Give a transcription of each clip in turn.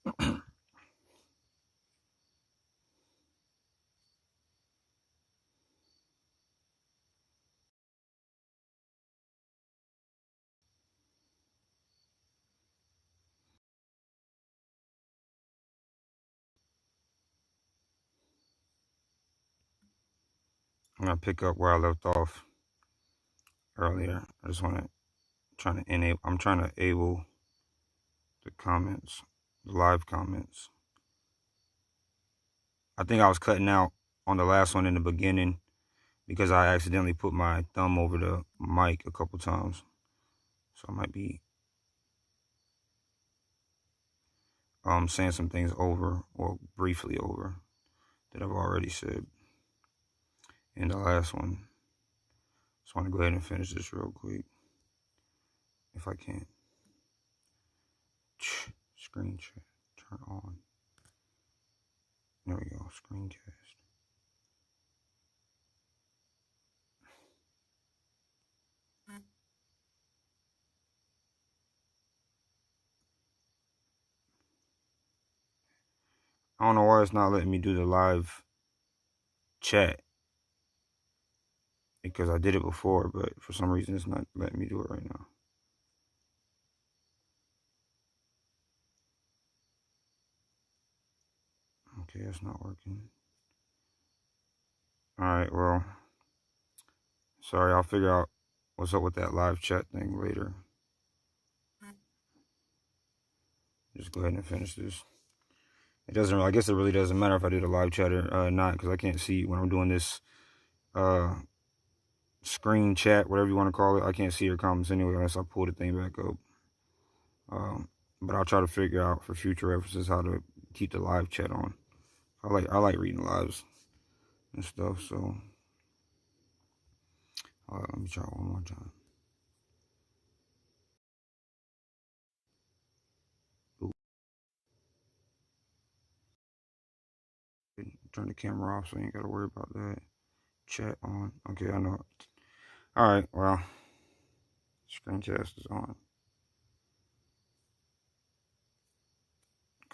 I'm gonna pick up where I left off earlier. I just want to trying to enable. I'm trying to enable the comments, the live comments. I think I was cutting out on the last one in the beginning because I accidentally put my thumb over the mic a couple times. So I might be saying some things over or briefly over that I've already said in the last one. Just want to go ahead and finish this real quick if I can. Screen chat, turn on. There we go, screencast. I don't know why it's not letting me do the live chat, because I did it before, but for some reason it's not letting me do it right now. Okay, that's not working. Alright, well, sorry, I'll figure out what's up with that live chat thing later. Just go ahead and finish this. It doesn't really, I guess it really doesn't matter if I do the live chat or not, because I can't see when I'm doing this screen chat, whatever you want to call it. I can't see your comments anyway unless I pull the thing back up. But I'll try to figure out for future references how to keep the live chat on. I like reading lives and stuff, so let me try one more time. Ooh. Turn the camera off so you ain't gotta worry about that. Chat on. Okay, I know it. Alright, well, screencast is on.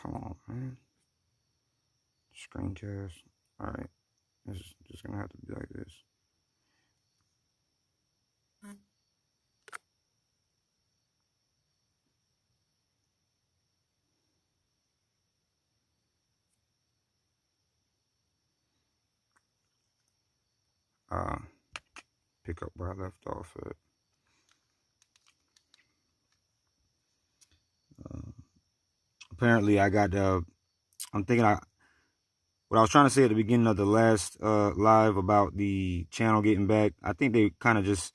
Come on, man. Screencast. Alright. This is just gonna have to be like this. Pick up where I left off at. Apparently I got I'm thinking what I was trying to say at the beginning of the last live about the channel getting back. I think they kind of just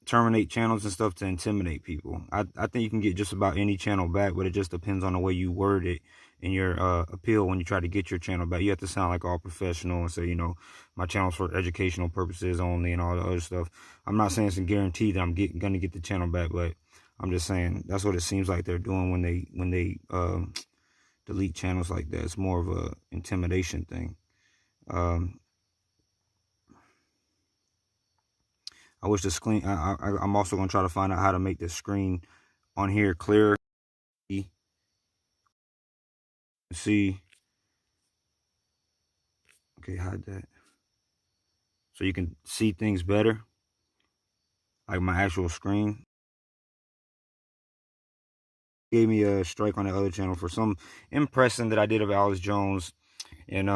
terminate channels and stuff to intimidate people. I think you can get just about any channel back, but it just depends on the way you word it in your appeal when you try to get your channel back. You have to sound like all professional and say, you know, my channel's for educational purposes only and all the other stuff. I'm not saying it's a guarantee that I'm gonna get the channel back, but I'm just saying that's what it seems like they're doing when they delete channels like that. It's more of a intimidation thing. I wish the screen, I'm also going to try to find out how to make the screen on here clearer. See. Okay, hide that. So you can see things better. Like my actual screen. Gave me a strike on the other channel for some impression that I did of Alex Jones. And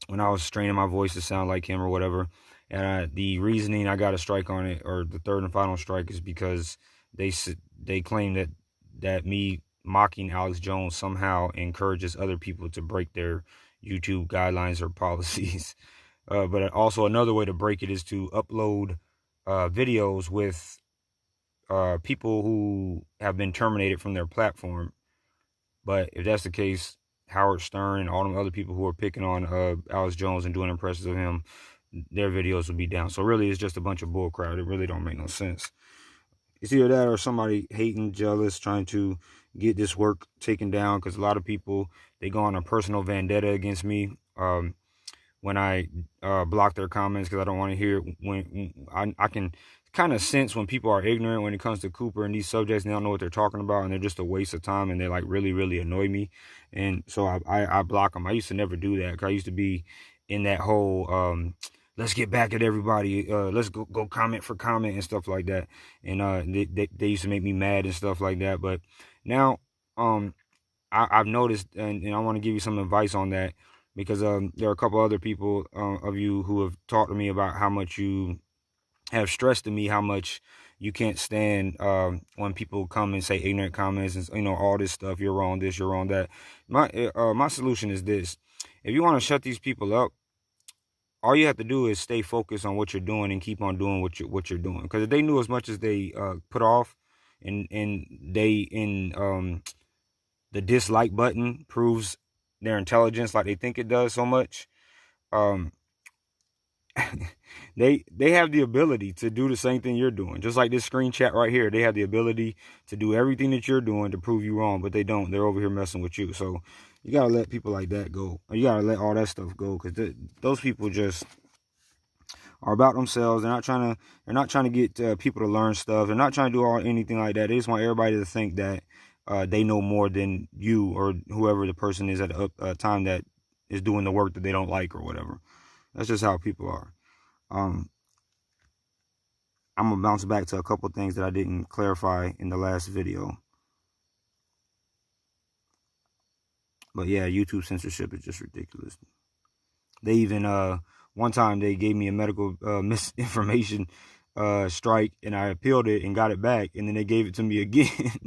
when I was straining my voice to sound like him or whatever. And the reasoning I got a strike on it, or the third and final strike, is because they claim that me mocking Alex Jones somehow encourages other people to break their YouTube guidelines or policies. But also another way to break it is to upload videos with people who have been terminated from their platform. But if that's the case, Howard Stern and all them other people who are picking on Alex Jones and doing impressions of him, their videos will be down. So really, it's just a bunch of bull crap. It really don't make no sense. It's either that or somebody hating, jealous, trying to get this work taken down, because a lot of people, they go on a personal vendetta against me when I block their comments, because I don't want to hear when I can kind of sense when people are ignorant when it comes to Cooper and these subjects, and they don't know what they're talking about, and they're just a waste of time, and they like really, really annoy me. And so I block them. I used to never do that, because I used to be in that whole let's get back at everybody, let's go comment for comment and stuff like that. And they used to make me mad and stuff like that. But now I've noticed, and I want to give you some advice on that, because there are a couple other people of you who have talked to me about how much you have stressed to me, how much you can't stand when people come and say ignorant comments and, you know, all this stuff. You're wrong this, you're wrong that. My solution is this: if you want to shut these people up, all you have to do is stay focused on what you're doing and keep on doing what you're doing. Because if they knew as much as they put off, and the dislike button proves their intelligence like they think it does so much, um, they have the ability to do the same thing you're doing. Just like this screen chat right here, they have the ability to do everything that you're doing to prove you wrong, but they don't. They're over here messing with you. So you gotta let people like that go. You gotta let all that stuff go, because those people just are about themselves. They're not trying to get people to learn stuff. They're not trying to do anything like that. They just want everybody to think that they know more than you or whoever the person is at a time that is doing the work that they don't like or whatever. That's just how people are. I'm gonna bounce back to a couple things that I didn't clarify in the last video. But yeah, YouTube censorship is just ridiculous. They even one time they gave me a medical misinformation strike, and I appealed it and got it back, and then they gave it to me again.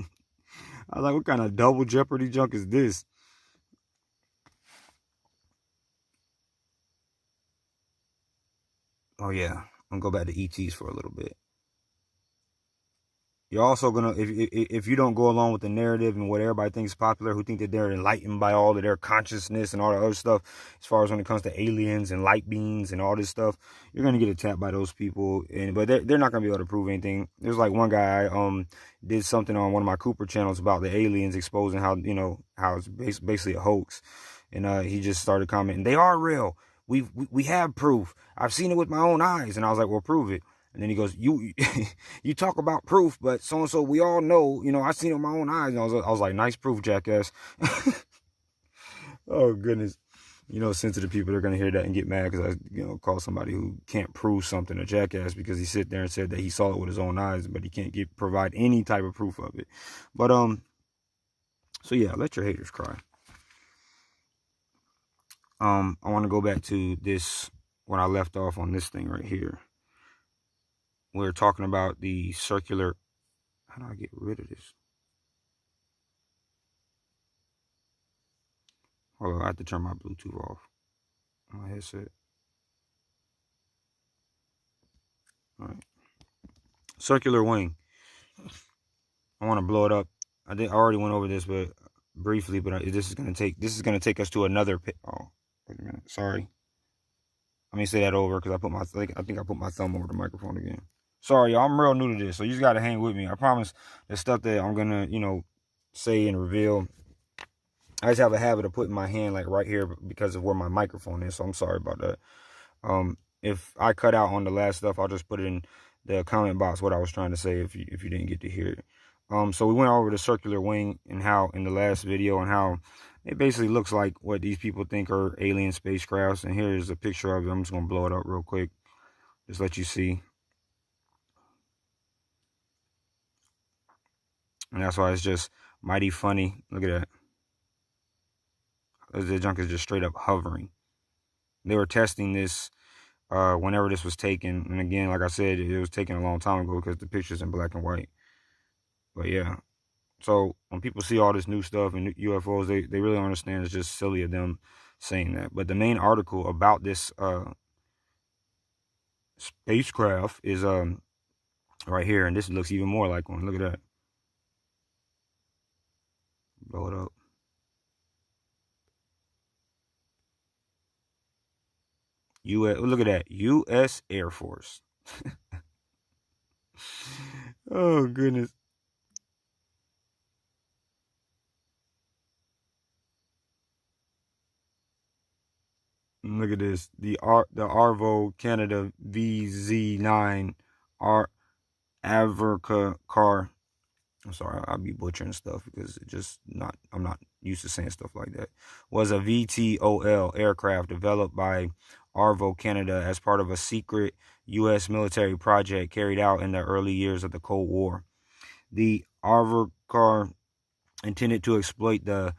I was like, what kind of double jeopardy junk is this? Oh yeah, I'm gonna go back to ETs for a little bit. You're also gonna, if you don't go along with the narrative and what everybody thinks is popular, who think that they're enlightened by all of their consciousness and all the other stuff, as far as when it comes to aliens and light beings and all this stuff, you're gonna get attacked by those people. But they're not gonna be able to prove anything. There's like one guy did something on one of my Cooper channels about the aliens, exposing how, you know, how it's basically a hoax, and he just started commenting, they are real. We have proof. I've seen it with my own eyes. And I was like, well, prove it. And then he goes, you you talk about proof, but so and so, we all know, you know, I seen it with my own eyes. And I was like, nice proof, jackass. Oh goodness. You know, sensitive people are gonna hear that and get mad because I, you know, call somebody who can't prove something a jackass because he sit there and said that he saw it with his own eyes, but he can't provide any type of proof of it. But so yeah, let your haters cry. I want to go back to this when I left off on this thing right here. We're talking about the circular. How do I get rid of this? Hold on, I have to turn my Bluetooth off on my headset. All right. Circular wing. I want to blow it up. I already went over this, but briefly. But this is gonna take us to another. Oh, wait a minute. Sorry. Let me say that over because I think I put my thumb over the microphone again. Sorry, y'all. I'm real new to this, so you just gotta hang with me. I promise the stuff that I'm gonna, you know, say and reveal, I just have a habit of putting my hand like right here because of where my microphone is. So I'm sorry about that. If I cut out on the last stuff, I'll just put it in the comment box what I was trying to say if you didn't get to hear it. So we went over the circular wing and how in the last video and how it basically looks like what these people think are alien spacecrafts. And here's a picture of it. I'm just gonna blow it up real quick, just let you see. And that's why it's just mighty funny. Look at that. The junk is just straight up hovering. They were testing this whenever this was taken. And again, like I said, it was taken a long time ago because the picture's in black and white. But yeah. So when people see all this new stuff and UFOs, they really understand it's just silly of them saying that. But the main article about this spacecraft is right here. And this looks even more like one. Look at that. Blow it up. Look at that. U.S. Air Force. Oh, goodness. Look at this. The Arvo Canada VZ9 R Avarkar. I'm sorry, I'll be butchering stuff because I'm not used to saying stuff like that. Was a VTOL aircraft developed by Arvo Canada as part of a secret U.S. military project carried out in the early years of the Cold War. The Avarkar intended to exploit the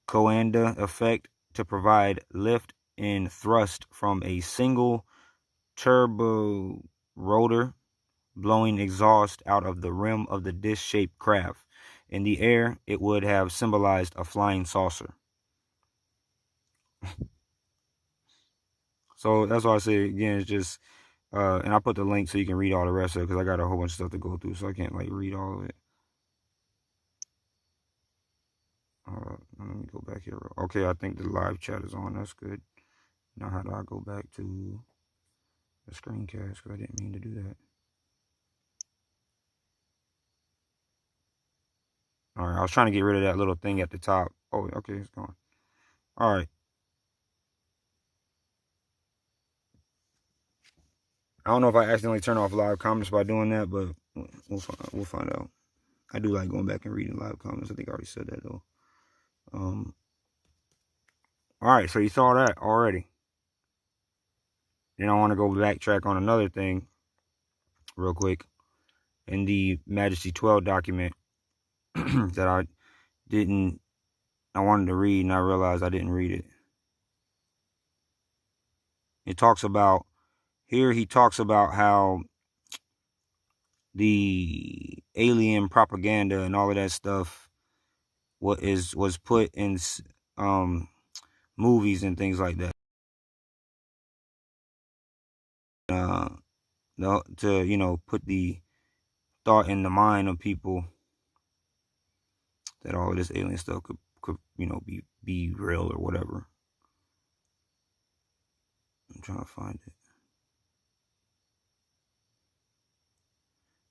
Coanda effect to provide lift and thrust from a single turbo rotor, blowing exhaust out of the rim of the disc-shaped craft. In the air, it would have symbolized a flying saucer. So that's why I say, again, it's just, and I put the link so you can read all the rest of it, because I got a whole bunch of stuff to go through, so I can't, like, read all of it. Let me go back here. Okay, I think the live chat is on. That's good. Now, how do I go back to the screencast? Because I didn't mean to do that. All right, I was trying to get rid of that little thing at the top. Oh, okay, it's gone. All right. I don't know if I accidentally turn off live comments by doing that, but we'll find out. I do like going back and reading live comments. I think I already said that, though. All right, so you saw that already. Then I want to go backtrack on another thing real quick. In the Majesty 12 document that I wanted to read, and I realized I didn't read it. He talks about how the alien propaganda and all of that stuff was put in movies and things like that. To put the thought in the mind of people that all of this alien stuff could be real or whatever. I'm trying to find it.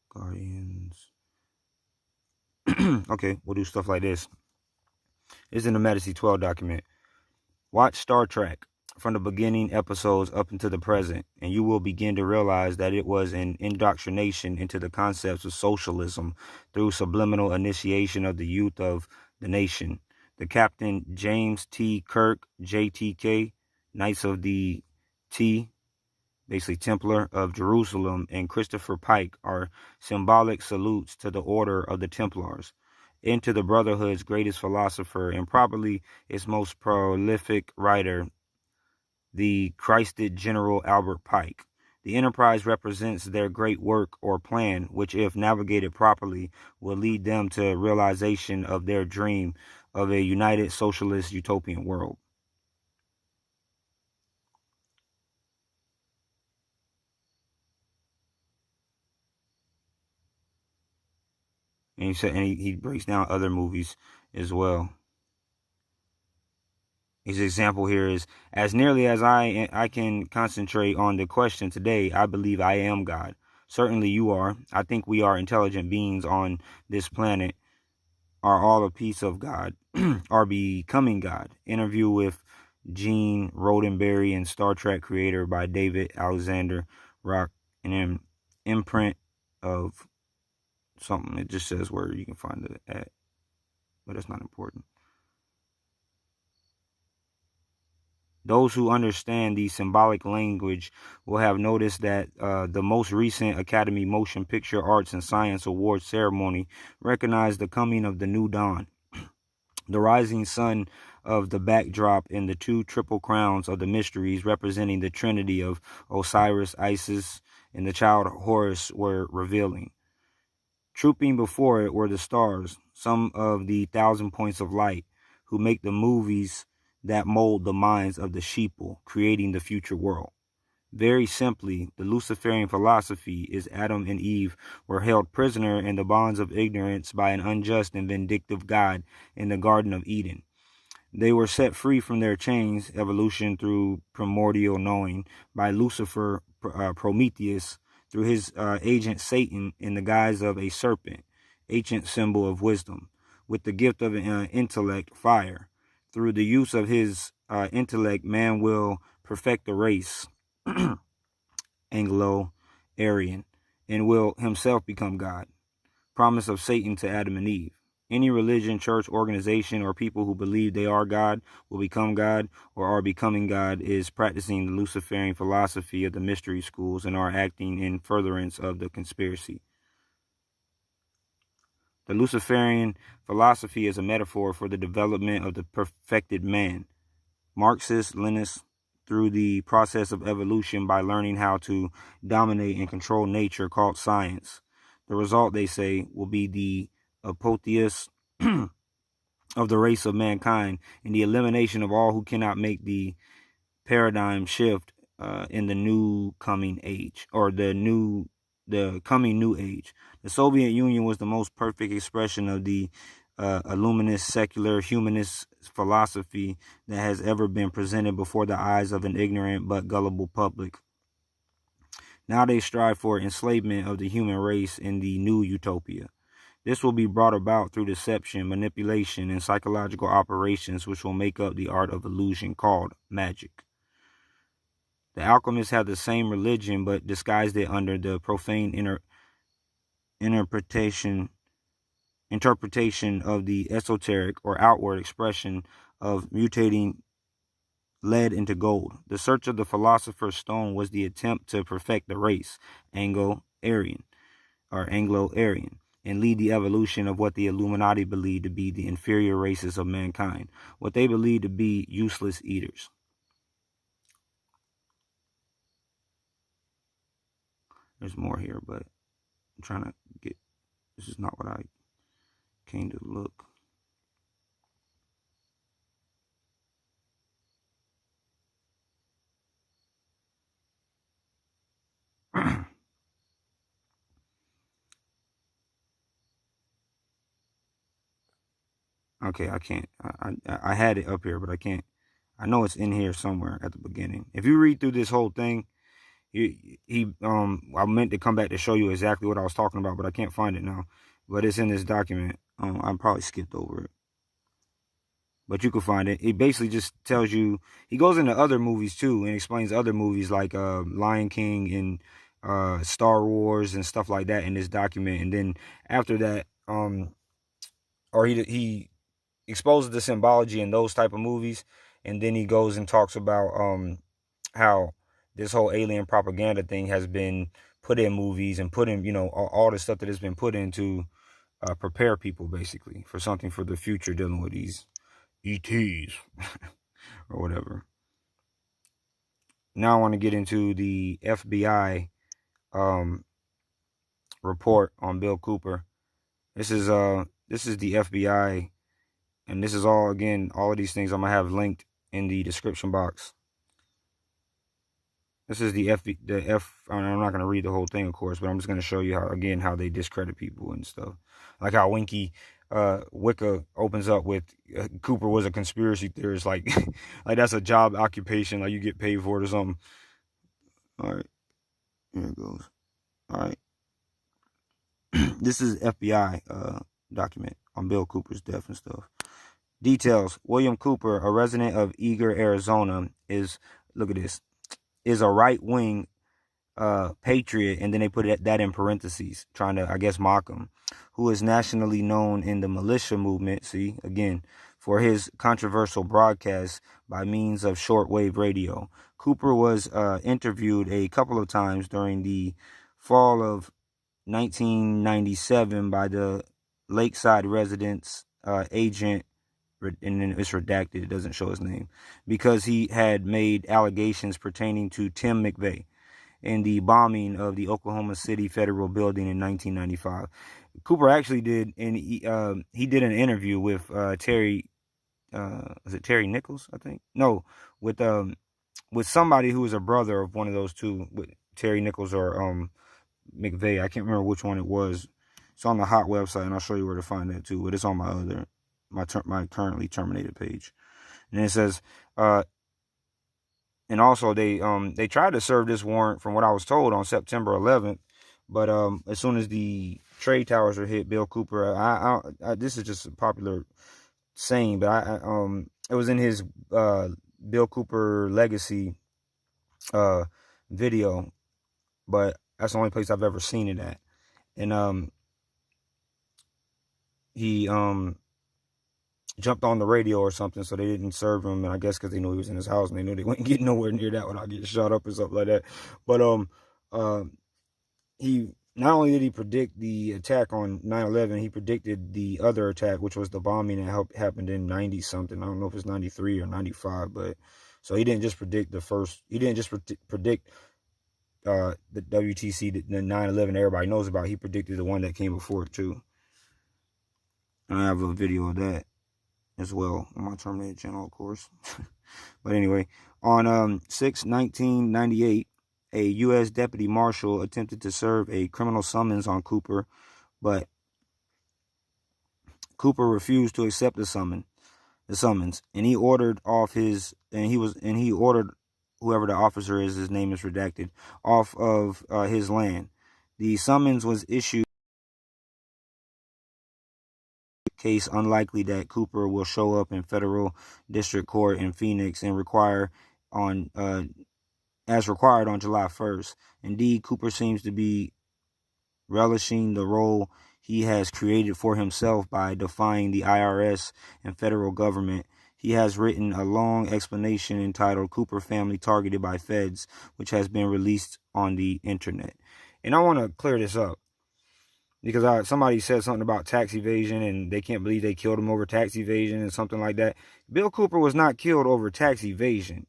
Guardians. Okay, we'll do stuff like this. It's in the Majesty 12 document. Watch Star Trek from the beginning episodes up into the present, and you will begin to realize that it was an indoctrination into the concepts of socialism through subliminal initiation of the youth of the nation. The Captain James T. Kirk, JTK, Knights of the T, basically Templar of Jerusalem, and Christopher Pike are symbolic salutes to the Order of the Templars, and to the Brotherhood's greatest philosopher and probably its most prolific writer, the Christed General Albert Pike. The enterprise represents their great work or plan, which, if navigated properly, will lead them to realization of their dream of a united socialist utopian world. And he breaks down other movies as well. His example here is, as nearly as I can concentrate on the question today, I believe I am God. Certainly you are. I think we are intelligent beings on this planet, are all a piece of God, are becoming God. Interview with Gene Roddenberry and Star Trek creator by David Alexander Rock, an imprint of something. It just says where you can find it at, but that's not important. Those who understand the symbolic language will have noticed that the most recent Academy Motion Picture Arts and Science Awards ceremony recognized the coming of the new dawn, the rising sun of the backdrop, and the two triple crowns of the mysteries representing the trinity of Osiris, Isis, and the child Horus were revealing. Trooping before it were the stars, some of the 1,000 points of light, who make the movies that mold the minds of the sheeple, creating the future world. Very simply, the Luciferian philosophy is Adam and Eve were held prisoner in the bonds of ignorance by an unjust and vindictive God in the Garden of Eden. They were set free from their chains, evolution through primordial knowing, by Lucifer, Prometheus, through his agent Satan in the guise of a serpent, ancient symbol of wisdom, with the gift of intellect, fire. Through the use of his intellect, man will perfect the race, Anglo-Aryan, and will himself become God. Promise of Satan to Adam and Eve. Any religion, church, organization, or people who believe they are God, will become God, or are becoming God is practicing the Luciferian philosophy of the mystery schools and are acting in furtherance of the conspiracy. The Luciferian philosophy is a metaphor for the development of the perfected man. Marxist Leninists, through the process of evolution by learning how to dominate and control nature called science. The result, they say, will be the apotheosis of the race of mankind and the elimination of all who cannot make the paradigm shift in the new coming age, or the coming new age. The Soviet Union was the most perfect expression of the illuminist, secular, humanist philosophy that has ever been presented before the eyes of an ignorant but gullible public. Now they strive for enslavement of the human race in the new utopia. This will be brought about through deception, manipulation, and psychological operations which will make up the art of illusion called magic. The alchemists have the same religion but disguised it under the profane interpretation of the esoteric or outward expression of mutating lead into gold. The search of the philosopher's stone was the attempt to perfect the race, Anglo-Aryan, and lead the evolution of what the Illuminati believed to be the inferior races of mankind, what they believed to be useless eaters. There's more here, but I'm trying to get, this is not what I came to look. Okay, I can't. I had it up here, but I can't. I know it's in here somewhere at the beginning. If you read through this whole thing, I meant to come back to show you exactly what I was talking about, but I can't find it now. But it's in this document. I probably skipped over it, but you can find it. It basically just tells you. He goes into other movies too and explains other movies like Lion King and Star Wars and stuff like that in this document. And then after that, or he exposes the symbology in those type of movies, and then he goes and talks about how this whole alien propaganda thing has been put in movies and put in, all the stuff that has been put in to prepare people basically for something for the future dealing with these ETs or whatever. Now I want to get into the FBI report on Bill Cooper. This is the FBI, and this is all, again, all of these things I'm gonna have linked in the description box. This is the I'm not going to read the whole thing, of course, but I'm just going to show you how they discredit people and stuff. Like how Wicca opens up with Cooper was a conspiracy theorist. Like, like that's a job occupation. Like you get paid for it or something. All right. Here it goes. All right. This is FBI document on Bill Cooper's death and stuff. Details. William Cooper, a resident of Eager, Arizona, look at this, is a right-wing patriot, and then they put that in parentheses, trying to, I guess, mock him, who is nationally known in the militia movement, see, again, for his controversial broadcasts by means of shortwave radio. Cooper was interviewed a couple of times during the fall of 1997 by the Lakeside residence agent, and then it's redacted, it doesn't show his name, because he had made allegations pertaining to Tim McVeigh in the bombing of the Oklahoma City Federal Building in 1995. Cooper actually did, and he did an interview with Terry, was it Terry Nichols, I think? No, with somebody who was a brother of one of those two, with Terry Nichols or McVeigh. I can't remember which one it was. It's on the Hot website, and I'll show you where to find that too, but it's on my currently terminated page. And it says, and also they tried to serve this warrant, from what I was told, on September 11th, but as soon as the trade towers were hit, Bill Cooper, I this is just a popular saying, but it was in his Bill Cooper legacy video, but That's the only place I've ever seen it at. And he jumped on the radio or something, so they didn't serve him. And I guess because they knew he was in his house, and they knew they wouldn't get nowhere near that without getting shot up or something like that. But he not only did he predict the attack on 9/11, he predicted the other attack, which was the bombing that happened in 90 something. I don't know if it's 93 or 95, but so he didn't just predict the first. He didn't just predict the WTC, the 9/11 everybody knows about. He predicted the one that came before it too. And I have a video of that as well on my Terminator channel, of course. But anyway, on 6/19/98, a U.S. deputy marshal attempted to serve a criminal summons on Cooper, but Cooper refused to accept the summons, and he ordered he ordered whoever the officer is, his name is redacted, off of his land. The summons was issued. Case unlikely that Cooper will show up in federal district court in Phoenix and as required on July 1st. Indeed, Cooper seems to be relishing the role he has created for himself by defying the IRS and federal government. He has written a long explanation entitled Cooper Family Targeted by Feds, which has been released on the internet. And I want to clear this up, because somebody said something about tax evasion and they can't believe they killed him over tax evasion and something like that. Bill Cooper was not killed over tax evasion.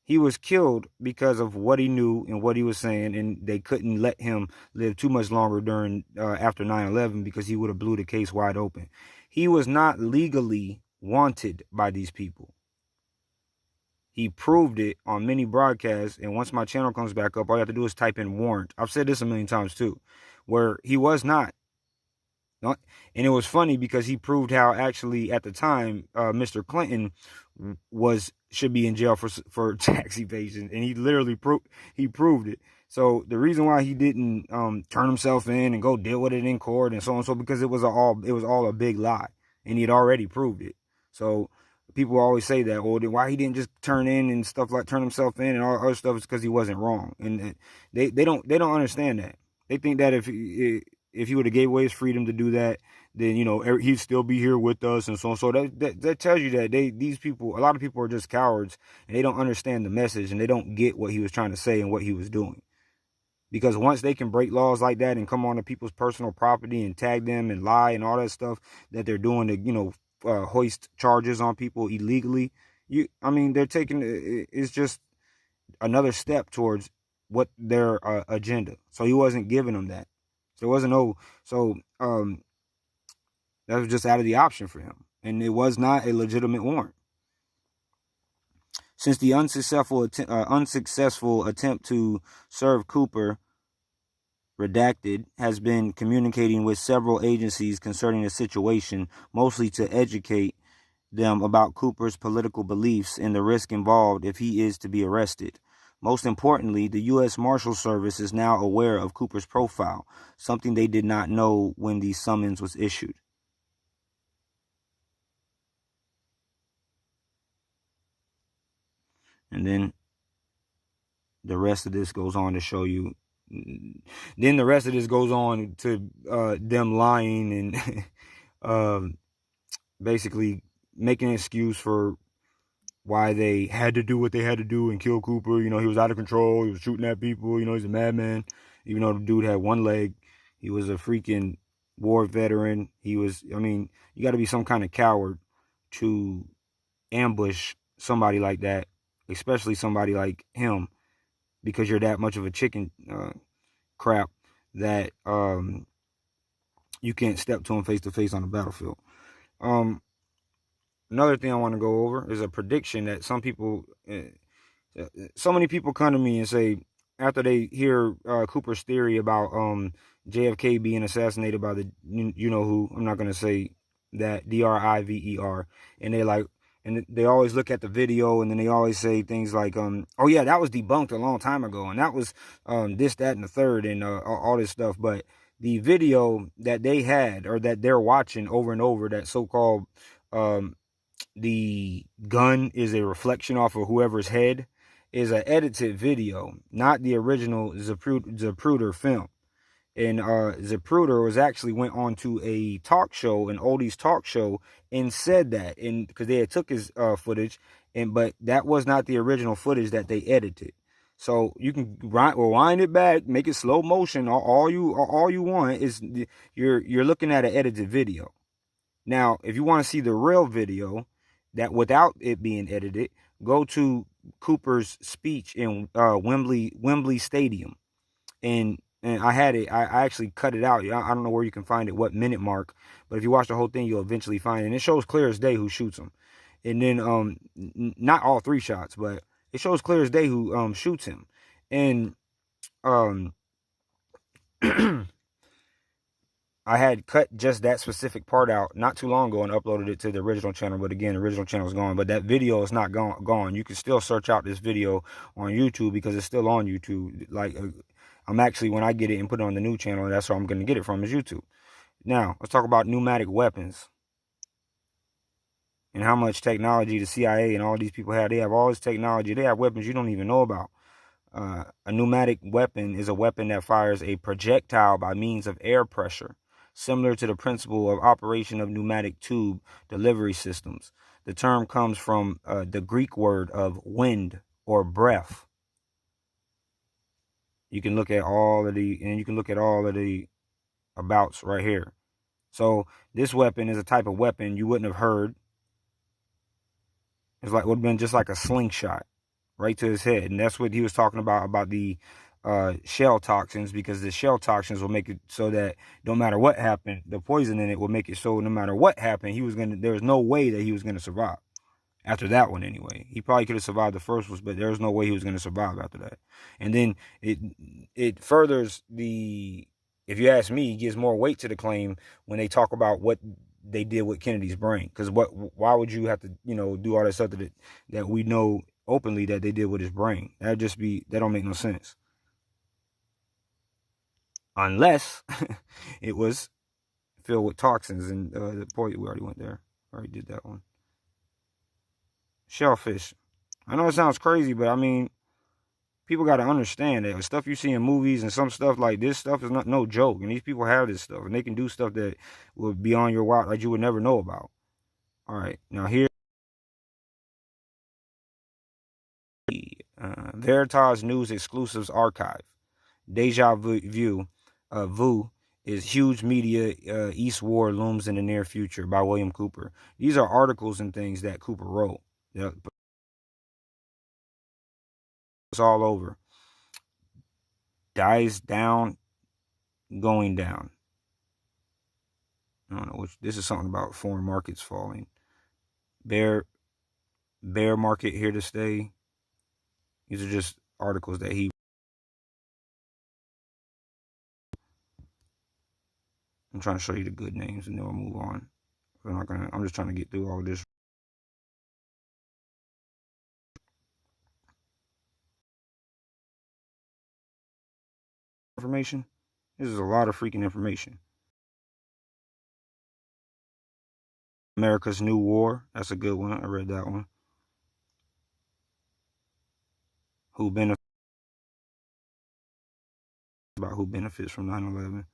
He was killed because of what he knew and what he was saying, and they couldn't let him live too much longer after 9/11 because he would have blew the case wide open. He was not legally wanted by these people. He proved it on many broadcasts, and once my channel comes back up, all you have to do is type in warrant. I've said this a million times too, where he was not. And it was funny because he proved how actually at the time Mr. Clinton should be in jail for tax evasion, and he literally proved it. So the reason why he didn't turn himself in and go deal with it in court and so on, so because it was all a big lie, and he had already proved it. So people always say that, well, why he didn't just turn himself in and all other stuff is because he wasn't wrong, and they don't understand that. They think that if he would have gave away his freedom to do that, then he'd still be here with us and so on. So that tells you that a lot of people are just cowards, and they don't understand the message, and they don't get what he was trying to say and what he was doing. Because once they can break laws like that and come onto people's personal property and tag them and lie and all that stuff that they're doing to hoist charges on people illegally, they're taking it's just another step towards what their agenda. So he wasn't giving them that. There wasn't that was just out of the option for him, and it was not a legitimate warrant. Since the unsuccessful attempt to serve Cooper, redacted, has been communicating with several agencies concerning the situation, mostly to educate them about Cooper's political beliefs and the risk involved if he is to be arrested. Most importantly, the U.S. Marshal Service is now aware of Cooper's profile, something they did not know when the summons was issued. And then the rest of this goes on to show you. Then the rest of this goes on to them lying and basically making an excuse for why they had to do what they had to do and kill Cooper. He was out of control. He was shooting at people. He's a madman. Even though the dude had one leg, he was a freaking war veteran. You got to be some kind of coward to ambush somebody like that, especially somebody like him, because you're that much of a chicken crap that you can't step to him face to face on the battlefield. Another thing I want to go over is a prediction that so many people come to me and say, after they hear Cooper's theory about JFK being assassinated by the who, I'm not going to say that, DRIVER, and they always look at the video, and then they always say things like, oh yeah, that was debunked a long time ago, and that was this, that, and the third, and all this stuff. But the video that they had, or that they're watching over and over, that so-called the gun is a reflection off of whoever's head, is an edited video, not the original Zapruder film. And Zapruder was actually went on to a talk show, an oldies talk show, and said that, and because they had took his footage, but that was not the original footage that they edited. So you can rewind it back, make it slow motion. All you want is you're looking at an edited video. Now, if you want to see the real video, that without it being edited, go to Cooper's speech in Wembley Stadium, and I had it. I actually cut it out. I don't know where you can find it, what minute mark, but if you watch the whole thing, you'll eventually find it. And it shows clear as day who shoots him. And then not all 3 shots, but it shows clear as day who shoots him. And I had cut just that specific part out not too long ago and uploaded it to the original channel. But again, the original channel is gone. But that video is not gone. You can still search out this video on YouTube because it's still on YouTube. Like, I'm actually, when I get it and put it on the new channel, that's where I'm going to get it from, is YouTube. Now, let's talk about pneumatic weapons and how much technology the CIA and all these people have. They have all this technology. They have weapons you don't even know about. A pneumatic weapon is a weapon that fires a projectile by means of air pressure, similar to the principle of operation of pneumatic tube delivery systems. The term comes from the Greek word of wind or breath. You can look at all of the abouts right here. So this weapon is a type of weapon you wouldn't have heard. It's like, would have been just like a slingshot right to his head. And that's what he was talking about the shell toxins, because the shell toxins will make it so that no matter what happened, the poison in it will make it so no matter what happened, there was no way that he was going to survive. After that one, anyway. He probably could have survived the first one, but there was no way he was going to survive after that. And then it furthers the, if you ask me, it gives more weight to the claim when they talk about what they did with Kennedy's brain. Because why would you have to, do all that stuff that we know openly that they did with his brain? That don't make no sense. Unless it was filled with toxins and the poison. We already went there. Already did that one. Shellfish. I know it sounds crazy, but I mean, people got to understand that stuff you see in movies and some stuff like this stuff is not no joke. And these people have this stuff, and they can do stuff that will be on your watch like you would never know about. All right, now here, Veritas News Exclusives Archive. Deja Vu. Vu is huge media. East War looms in the near future by William Cooper. These are articles and things that Cooper wrote. It's all over. Dies down, going down. I don't know which. This is something about foreign markets falling. Bear market here to stay. These are just articles that he. I'm trying to show you the good names and then we'll move on. I'm just trying to get through all of this information. This is a lot of freaking information. America's New War. That's a good one. I read that one. Who benefits from 9/11.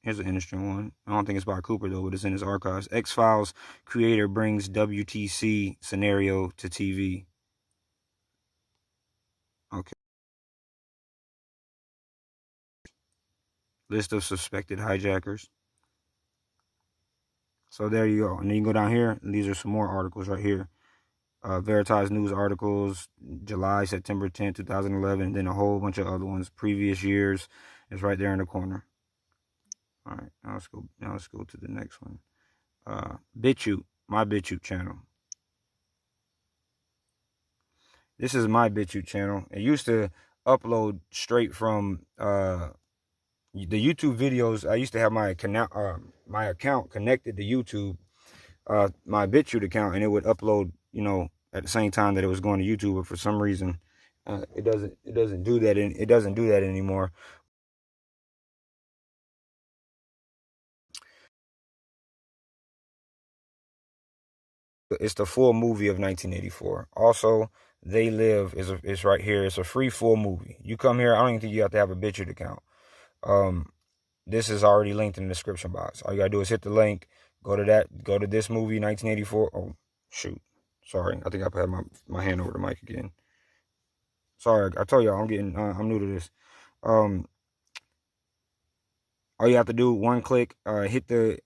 Here's an interesting one. I don't think it's by Cooper, though, but it's in his archives. X-Files creator brings WTC scenario to TV. Okay. List of suspected hijackers. So there you go. And then you go down here, and these are some more articles right here. Veritas News articles, July, September 10, 2011, and then a whole bunch of other ones, previous years. It's right there in the corner. All right, now let's go to the next one. BitChute, my BitChute channel. This is my BitChute channel. It used to upload straight from the YouTube videos. I used to have my account connected to YouTube, my BitChute account, and it would upload, at the same time that it was going to YouTube. But for some reason, it doesn't do that. It doesn't do that anymore. It's the full movie of 1984. Also, They Live is right here. It's a free full movie. You come here, I don't even think you have to have a BitChute account. This is already linked in the description box. All you gotta do is hit the link, go to this movie, 1984. Oh, shoot. Sorry, I think I had my hand over the mic again. Sorry, I told y'all I'm new to this. All you have to do, one click, hit the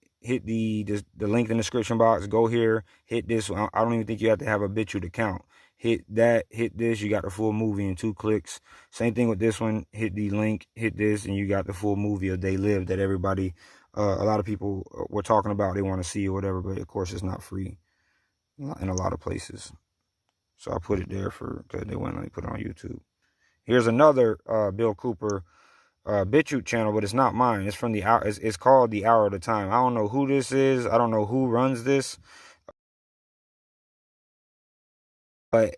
link in the description box, go here, hit this. I don't even think you have to have a BitChute account. Hit that, hit this, you got the full movie in 2 clicks. Same thing with this one, hit the link, hit this, and you got the full movie of They Live that everybody, a lot of people were talking about, they want to see or whatever, but of course it's not free in a lot of places. So I put it there because they wouldn't let me put it on YouTube. Here's another Bill Cooper BitChute channel, but it's not mine. It's from it's called The Hour of the Time. I don't know who this is. I don't know who runs this, but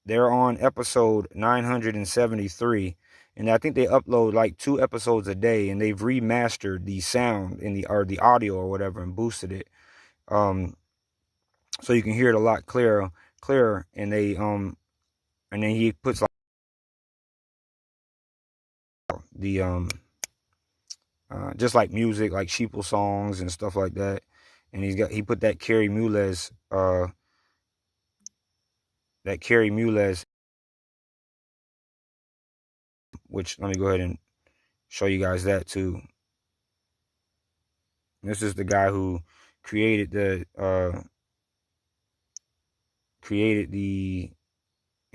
they're on episode 973, and I think they upload like 2 episodes a day, and they've remastered the sound or the audio or whatever and boosted it, so you can hear it a lot clearer. And and then he puts like the just like music, like sheeple songs and stuff like that. And he put that Carrie Mulez, which let me go ahead and show you guys that too. This is the guy who created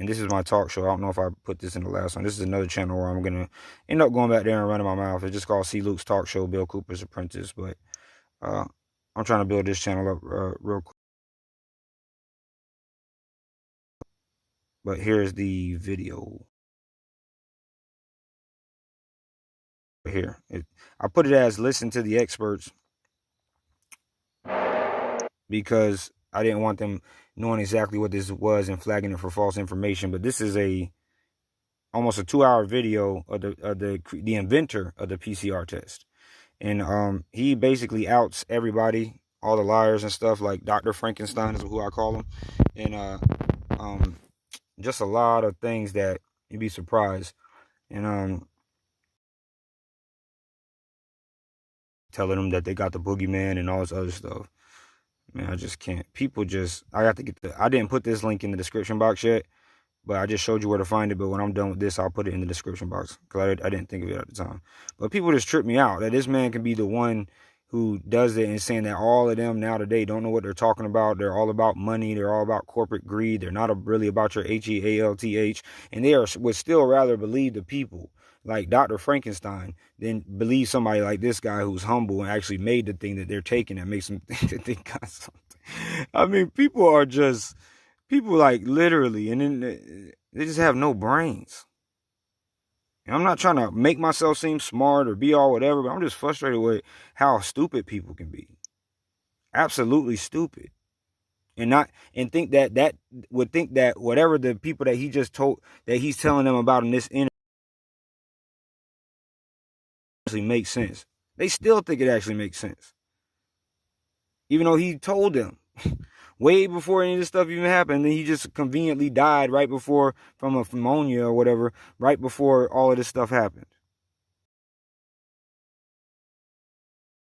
and this is my talk show. I don't know if I put this in the last one. This is another channel where I'm gonna end up going back there and running my mouth. It's just called C. Luke's Talk Show, Bill Cooper's Apprentice. But I'm trying to build this channel up real quick. But here's the video. Here, I put it as listen to the experts because I didn't want them knowing exactly what this was and flagging it for false information. But this is almost a 2-hour video of the inventor of the PCR test, and he basically outs everybody, all the liars and stuff, like Dr. Frankenstein is who I call him, and just a lot of things that you'd be surprised, and telling them that they got the boogeyman and all this other stuff. Man, I just can't. I have to get I didn't put this link in the description box yet, but I just showed you where to find it. But when I'm done with this, I'll put it in the description box because I didn't think of it at the time. But people just trip me out that this man can be the one who does it and saying that all of them now today don't know what they're talking about. They're all about money. They're all about corporate greed. They're not really about your HEALTH. And they would still rather believe the people like Dr. Frankenstein than believe somebody like this guy who's humble and actually made the thing that they're taking that makes them think that they got something. I mean, people like literally, and then they just have no brains. And I'm not trying to make myself seem smart or be all whatever, but I'm just frustrated with how stupid people can be. Absolutely stupid. And think that whatever the people that he just told, that he's telling them about in this interview actually makes sense. They still think it actually makes sense. Even though he told them way before any of this stuff even happened, and he just conveniently died right before from a pneumonia or whatever, right before all of this stuff happened.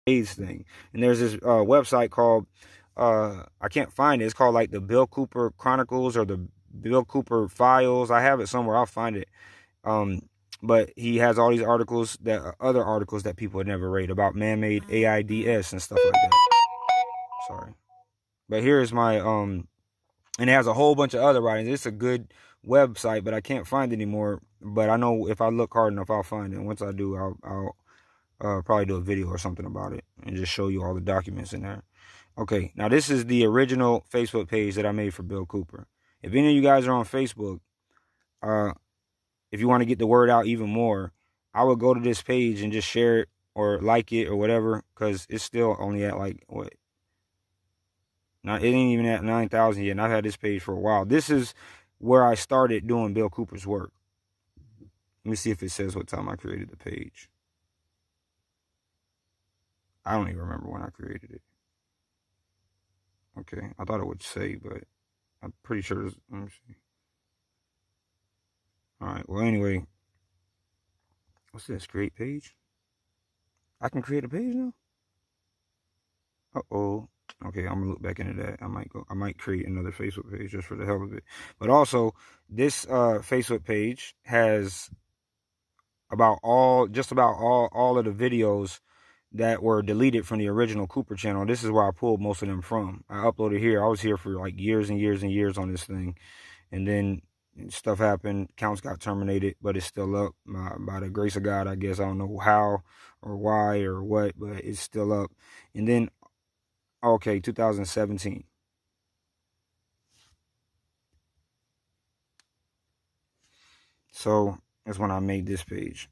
AIDS thing. And there's this website called, I can't find it. It's called like the Bill Cooper Chronicles or the Bill Cooper Files. I have it somewhere. I'll find it. But he has all these articles other articles that people had never read about man-made AIDS and stuff like that. Sorry. But here's my, and it has a whole bunch of other writings. It's a good website, but I can't find it anymore. But I know if I look hard enough, I'll find it. And once I do, I'll probably do a video or something about it and just show you all the documents in there. Okay, now this is the original Facebook page that I made for Bill Cooper. If any of you guys are on Facebook, if you want to get the word out even more, I would go to this page and just share it or like it or whatever, because it's still only at like, what? Now, it ain't even at 9,000 yet, and I've had this page for a while. This is where I started doing Bill Cooper's work. Let me see if it says what time I created the page. I don't even remember when I created it. Okay, I thought it would say, but I'm pretty sure. Let me see. All right. Well, anyway, what's this? Create page. I can create a page now. Uh-oh. Okay, I'm gonna look back into that. I might create another Facebook page just for the hell of it. But also, this Facebook page has just about all of the videos that were deleted from the original Cooper channel. This is where I pulled most of them from. I uploaded here. I was here for like years and years and years on this thing. And then stuff happened. Accounts got terminated, but it's still up by the grace of God, I guess. I don't know how or why or what, but it's still up. And then, okay, 2017. So that's when I made this page.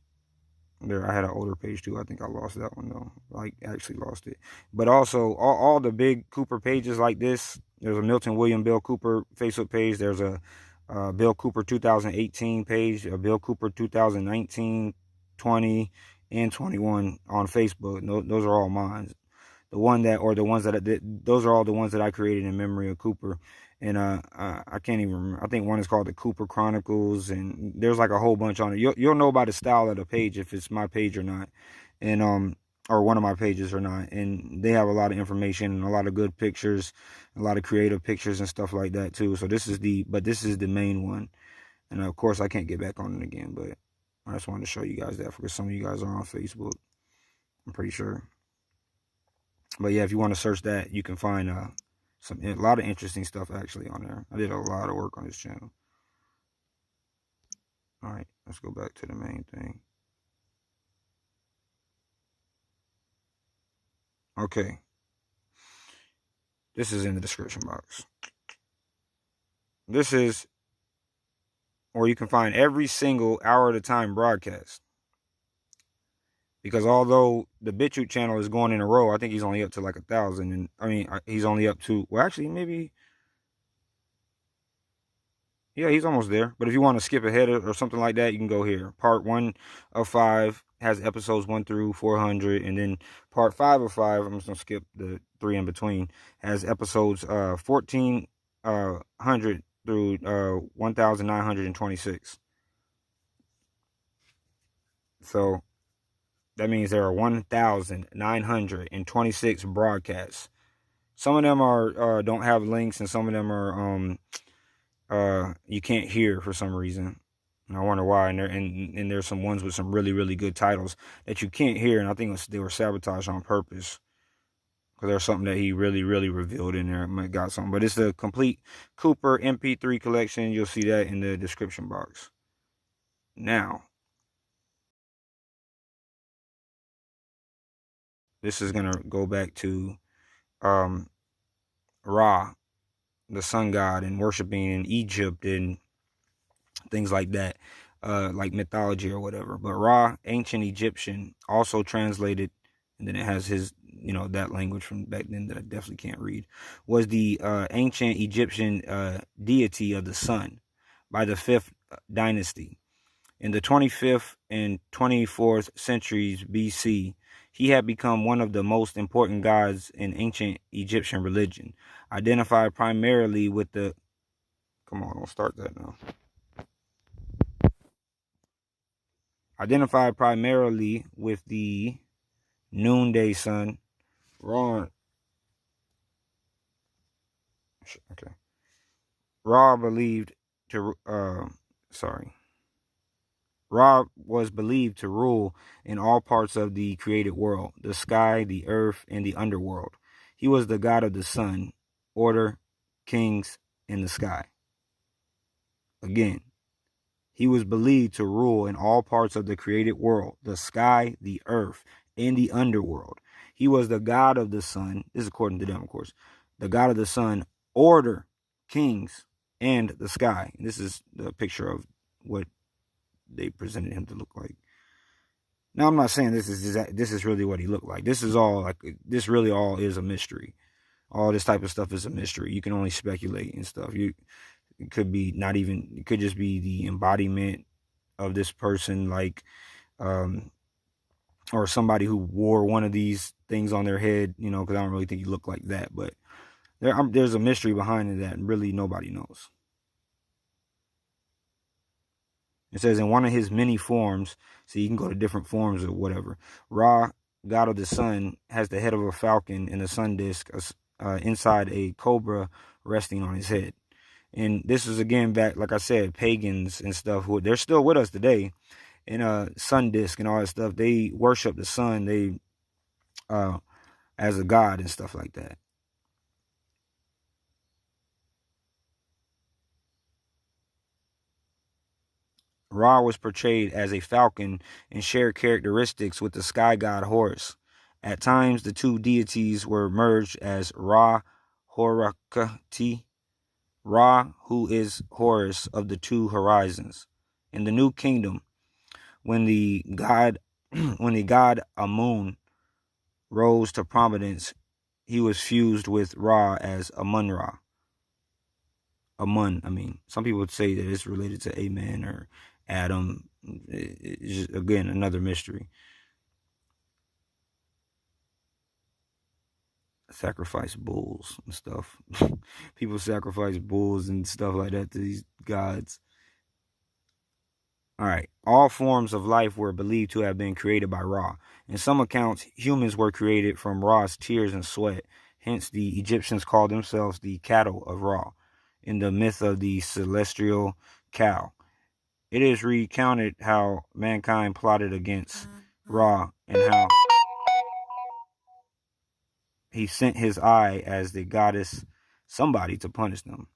There, I had an older page too. I think I lost that one though. Like, actually lost it. But also, all the big Cooper pages like this. There's a Milton William Bill Cooper Facebook page. There's a Bill Cooper 2018 page. A Bill Cooper 2019, 20, and 21 on Facebook. Those are all mine. The one that, or the ones that I did, those are all the ones that I created in memory of Cooper. And I can't even remember. I think one is called the Cooper Chronicles, and there's like a whole bunch on it. You'll know by the style of the page if it's my page or not, and or one of my pages or not. And they have a lot of information and a lot of good pictures, a lot of creative pictures and stuff like that too. So this is the main one, and of course I can't get back on it again. But I just wanted to show you guys that because some of you guys are on Facebook, I'm pretty sure. But yeah, if you want to search that, you can find a lot of interesting stuff actually on there. I did a lot of work on this channel. All right, let's go back to the main thing. Okay, this is in the description box. This is where you can find every single hour at a time broadcast. Because although the BitChute channel is going in a row, I think he's only up to like 1,000. And I mean, he's only up to, well, actually, maybe, yeah, he's almost there. But if you want to skip ahead or something like that, you can go here. Part 1 of 5 has episodes 1 through 400. And then part 5 of 5, I'm just going to skip the 3 in between, has episodes 1,400 through 1,926. So that means there are 1,926 broadcasts. Some of them are don't have links, and some of them are you can't hear for some reason. And I wonder why. And there's some ones with some really, really good titles that you can't hear, and I think they were sabotaged on purpose because there's something that he really, really revealed in there. Might got something, but it's the complete Cooper MP3 collection. You'll see that in the description box. Now, this is gonna go back to Ra, the sun god, and worshiping in Egypt and things like that, like mythology or whatever. But Ra, ancient Egyptian, also translated, and then it has his, that language from back then that I definitely can't read, was the ancient Egyptian deity of the sun by the 5th dynasty. In the 25th and 24th centuries BC, he had become one of the most important gods in ancient Egyptian religion, identified primarily with the... Come on, I'll start that now. Identified primarily with the noonday sun. Ra... Okay. Ra believed to... sorry. Ra was believed to rule in all parts of the created world, the sky, the earth, and the underworld. He was the god of the sun, order, kings, and the sky. Again, he was believed to rule in all parts of the created world, the sky, the earth, and the underworld. He was the god of the sun. This is according to them, of course. The god of the sun, order, kings, and the sky. And this is the picture of what they presented him to look like. Now, I'm not saying this is really what he looked like. This really all is a mystery. All this type of stuff is a mystery. You can only speculate and stuff. It could just be the embodiment of this person, like, or somebody who wore one of these things on their head, because I don't really think he looked like that. But there's a mystery behind it that really nobody knows. It says in one of his many forms, so you can go to different forms or whatever. Ra, god of the sun, has the head of a falcon and a sun disk inside a cobra resting on his head. And this is again back, like I said, pagans and stuff. Who they're still with us today. And sun disk and all that stuff. They worship the sun. They as a god and stuff like that. Ra was portrayed as a falcon and shared characteristics with the sky god Horus. At times, the two deities were merged as Ra Horakati, Ra, who is Horus of the two horizons. In the New Kingdom, when the god Amun rose to prominence, he was fused with Ra as Amun-Ra. Amun, I mean, some people would say that it's related to Amen or Adam. It's just, again, another mystery. Sacrifice bulls and stuff. People sacrifice bulls and stuff like that to these gods. All right. All forms of life were believed to have been created by Ra. In some accounts, humans were created from Ra's tears and sweat. Hence, the Egyptians called themselves the cattle of Ra in the myth of the celestial cow. It is recounted how mankind plotted against Ra and how he sent his eye as the goddess somebody to punish them.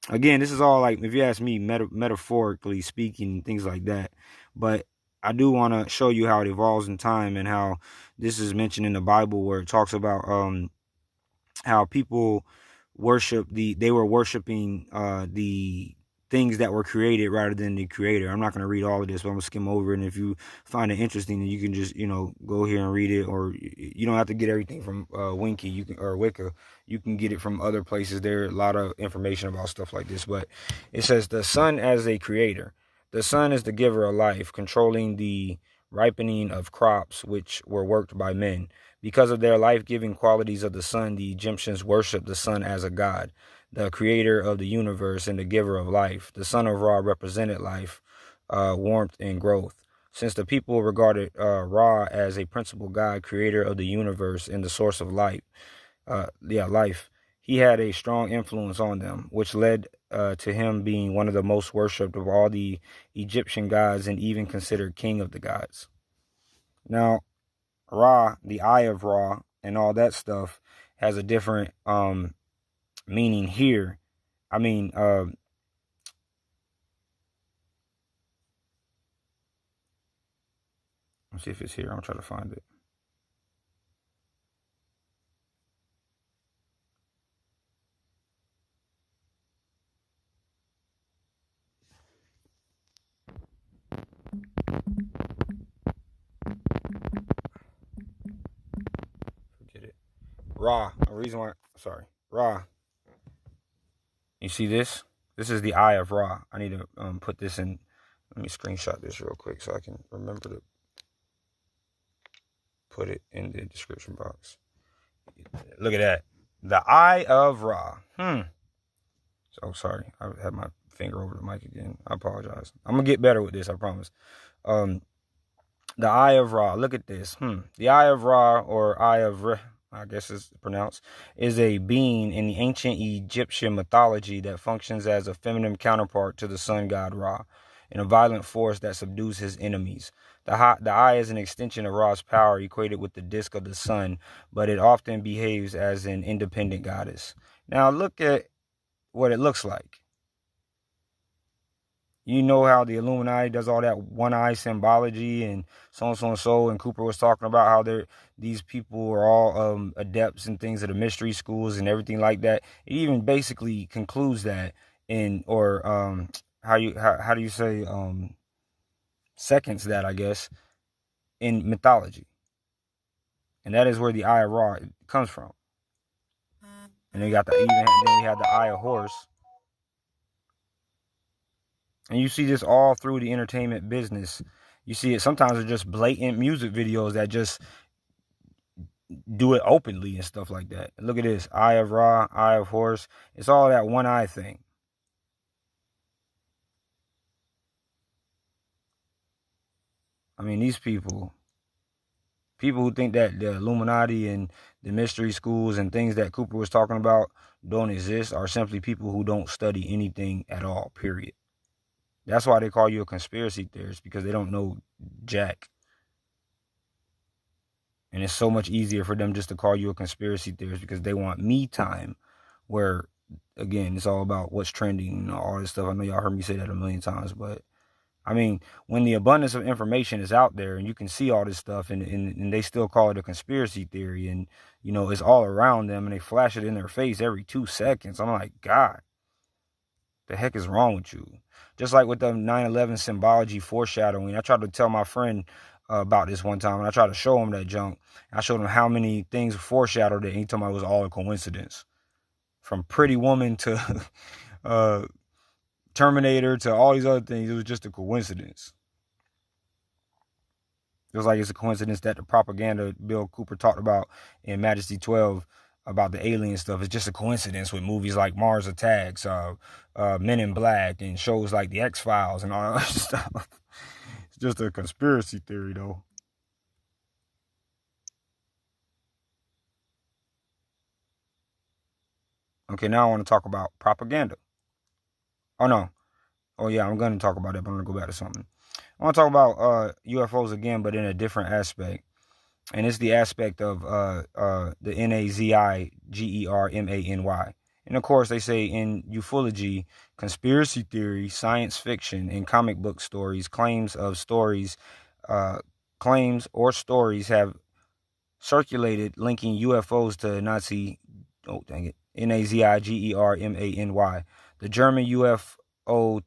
Again, this is all, like, if you ask me, metaphorically speaking, things like that. But I do want to show you how it evolves in time and how this is mentioned in the Bible, where it talks about how people they were worshiping the things that were created rather than the creator. I'm not going to read all of this, but I'm going to skim over it. And if you find it interesting, then you can just, go here and read it, or you don't have to get everything from Winky or Wicca. You can get it from other places. There are a lot of information about stuff like this, but it says the sun as a creator. The sun is the giver of life, controlling the ripening of crops which were worked by men. Because of their life-giving qualities of the sun, the Egyptians worshipped the sun as a god, the creator of the universe and the giver of life. The son of Ra represented life, warmth, and growth. Since the people regarded Ra as a principal god, creator of the universe and the source of life, he had a strong influence on them, which led to him being one of the most worshipped of all the Egyptian gods and even considered king of the gods. Now, Ra, the eye of Ra, and all that stuff has a different meaning here. I mean, let's see if it's here. I'm trying to find it. Forget it. Ra. A reason why. Sorry. Ra. You see this? This is the eye of Ra. I need to put this in. Let me screenshot this real quick so I can remember to put it in the description box. Look at that. The eye of Ra. So sorry. I had my finger over the mic again. I apologize. I'm going to get better with this, I promise. The eye of Ra. Look at this. The eye of Ra, or eye of Ra, I guess it's pronounced, is a being in the ancient Egyptian mythology that functions as a feminine counterpart to the sun god Ra, and a violent force that subdues his enemies. The eye is an extension of Ra's power, equated with the disk of the sun, but it often behaves as an independent goddess. Now look at what it looks like. You know how the Illuminati does all that one eye symbology and so on, so and so. And Cooper was talking about how these people are all adepts and things of the mystery schools and everything like that. It even basically concludes that how do you say seconds that, I guess, in mythology. And that is where the eye of Ra comes from. And then we have the eye of Horus. And you see this all through the entertainment business. You see it sometimes it's just blatant music videos that just do it openly and stuff like that. Look at this. Eye of Ra, Eye of Horus. It's all that one eye thing. I mean, these people who think that the Illuminati and the mystery schools and things that Cooper was talking about don't exist are simply people who don't study anything at all, period. That's why they call you a conspiracy theorist, because they don't know jack. And it's so much easier for them just to call you a conspiracy theorist because they want me time, where, again, it's all about what's trending and all this stuff. I know y'all heard me say that a million times, but I mean, when the abundance of information is out there and you can see all this stuff, and they still call it a conspiracy theory, and, you know, it's all around them and they flash it in their face every 2 seconds. I'm like, God, the heck is wrong with you? Just like with the 9/11 symbology foreshadowing. I tried to tell my friend about this one time, and I tried to show him that junk. I showed him how many things foreshadowed it, and he told me it was all a coincidence. From Pretty Woman to Terminator to all these other things, it was just a coincidence. It was like it's a coincidence that the propaganda Bill Cooper talked about in Majesty 12 about the alien stuff. It's just a coincidence with movies like Mars Attacks, Men in Black, and shows like The X-Files and all that stuff. It's just a conspiracy theory, though. Okay, now I want to talk about propaganda. Oh, no. Oh, yeah, I'm going to talk about it, but I'm going to go back to something. I want to talk about UFOs again, but in a different aspect. And it's the aspect of the Nazigermany. And of course, they say in ufology, conspiracy theory, science fiction, and comic book stories, claims or stories have circulated linking UFOs to Nazi. Oh, dang it. Nazigermany. The German UFO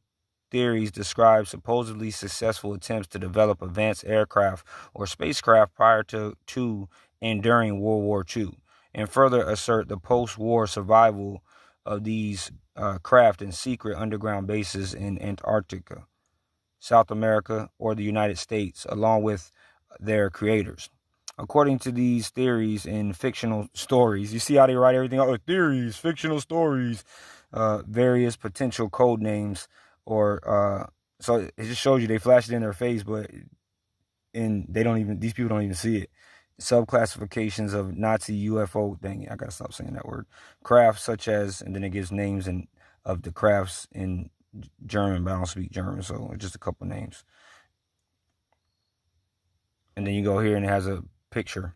theories describe supposedly successful attempts to develop advanced aircraft or spacecraft prior to and during World War II, and further assert the post-war survival of these craft in secret underground bases in Antarctica, South America, or the United States, along with their creators. According to these theories and fictional stories, you see how they write everything out? Theories, fictional stories, various potential code names, or so it just shows you they flash it in their face, but these people don't even see it. Subclassifications of Nazi UFO thing. I gotta stop saying that word. Crafts such as, and then it gives names of the crafts in German, but I don't speak German, so it's just a couple names. And then you go here and it has a picture.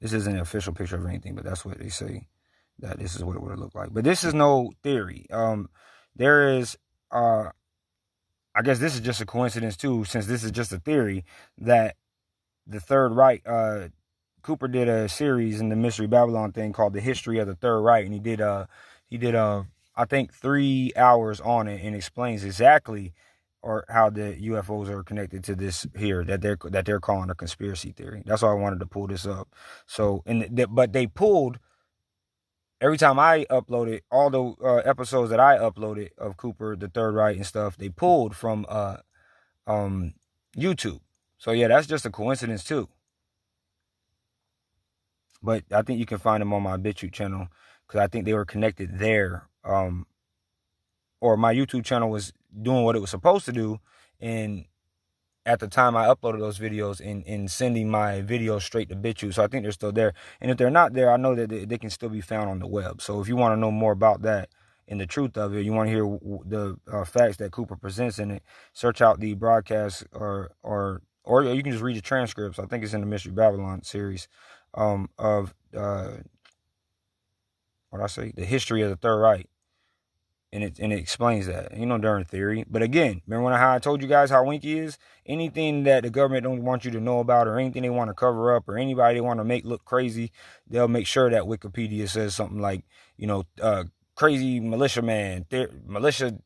This isn't an official picture of anything, but that's what they say, that this is what it would look like. But this is no theory. There is, I guess this is just a coincidence too, since this is just a theory, that the Third Reich, Cooper did a series in the Mystery Babylon thing called The History of the Third Reich, and he did I think 3 hours on it, and explains exactly or how the UFOs are connected to this here that they're calling a conspiracy theory. That's why I wanted to pull this up. So, but they pulled, every time I uploaded, all the episodes that I uploaded of Cooper, the Third Reich and stuff, they pulled from YouTube. So yeah, that's just a coincidence too. But I think you can find them on my BitChute channel, because I think they were connected there. Or my YouTube channel was doing what it was supposed to do, and at the time I uploaded those videos and sending my videos straight to BitChute. So I think they're still there. And if they're not there, I know that they can still be found on the web. So if you want to know more about that and the truth of it, you want to hear the facts that Cooper presents in it, search out the broadcast, or you can just read the transcripts. I think it's in the Mystery Babylon series of what I say, the history of the Third Reich. And it explains that, during theory. But again, remember how I told you guys how Winky is? Anything that the government don't want you to know about, or anything they want to cover up, or anybody they want to make look crazy, they'll make sure that Wikipedia says something like, crazy militiaman, militia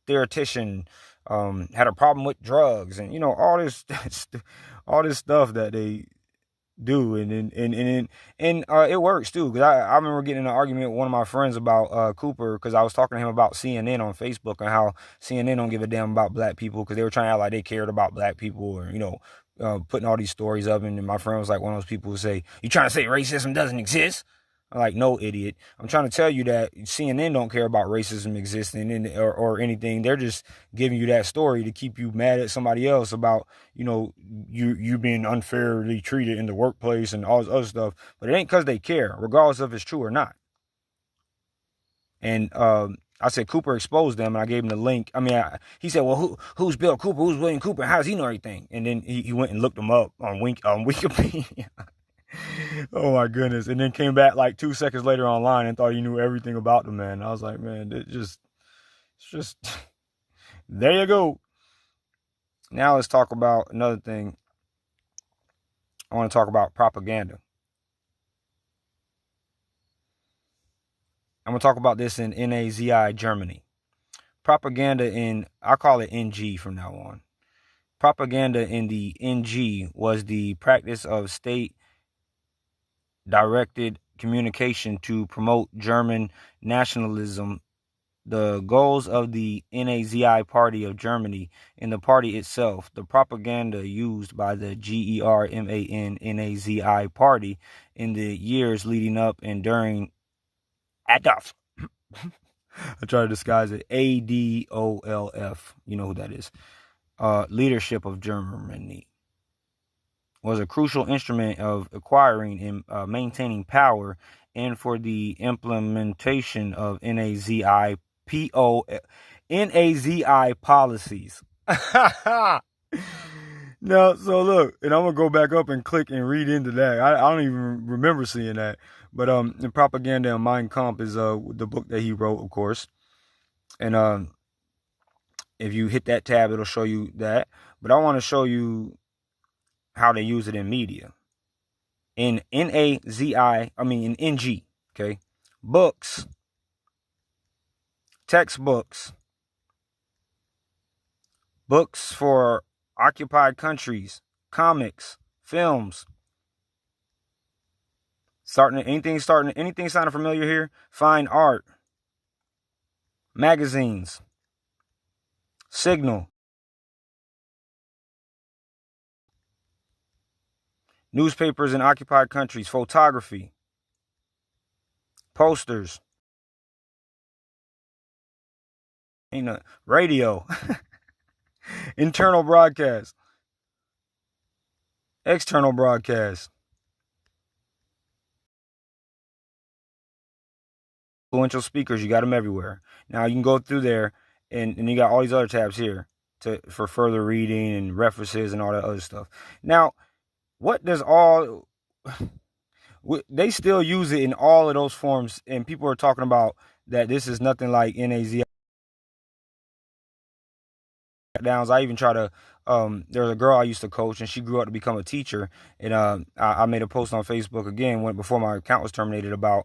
theoretician, had a problem with drugs, and all this stuff that do, and it works too. Because I remember getting in an argument with one of my friends about Cooper, because I was talking to him about CNN on Facebook and how CNN don't give a damn about black people, because they were trying to act like they cared about black people, or putting all these stories up. And my friend was like one of those people who say, "You trying to say racism doesn't exist?" I'm like, "No, idiot. I'm trying to tell you that CNN don't care about racism existing or anything. They're just giving you that story to keep you mad at somebody else about, you being unfairly treated in the workplace and all this other stuff. But it ain't because they care, regardless of if it's true or not." And I said Cooper exposed them, and I gave him the link. I mean, he said, "Well, who's Bill Cooper? Who's William Cooper? How does he know everything?" And then he went and looked them up on Wikipedia. Oh my goodness! And then came back like 2 seconds later online and thought he knew everything about the man. I was like, man, it's just there you go. Now let's talk about another thing. I want to talk about propaganda. I'm going to talk about this in Nazi Germany. Propaganda I call it NG from now on. Propaganda in the NG was the practice of state-directed communication to promote German nationalism. The goals of the Nazi Party of Germany and the party itself, the propaganda used by the GERMAN Nazi Party in the years leading up and during Adolf. I try to disguise it. ADOLF. You know who that is. Leadership of Germany was a crucial instrument of acquiring and maintaining power, and for the implementation of Nazi policies. Now, so look, and I'm gonna go back up and click and read into that. I don't even remember seeing that, but the Propaganda and Mein Kampf is the book that he wrote, of course, and if you hit that tab, it'll show you that. But I want to show you how they use it in media. In in NG, okay? Books, textbooks, books for occupied countries, comics, films. Anything sounding familiar here? Fine art, magazines, Signal, newspapers in occupied countries, photography, posters, radio, internal broadcast, external broadcast, influential speakers. You got them everywhere. Now you can go through there, and you got all these other tabs here for further reading and references and all that other stuff. Now, what does all they still use it in all of those forms, and people are talking about that this is nothing like NAZ downs. I even try to there was a girl I used to coach, and she grew up to become a teacher, and I made a post on Facebook again before my account was terminated about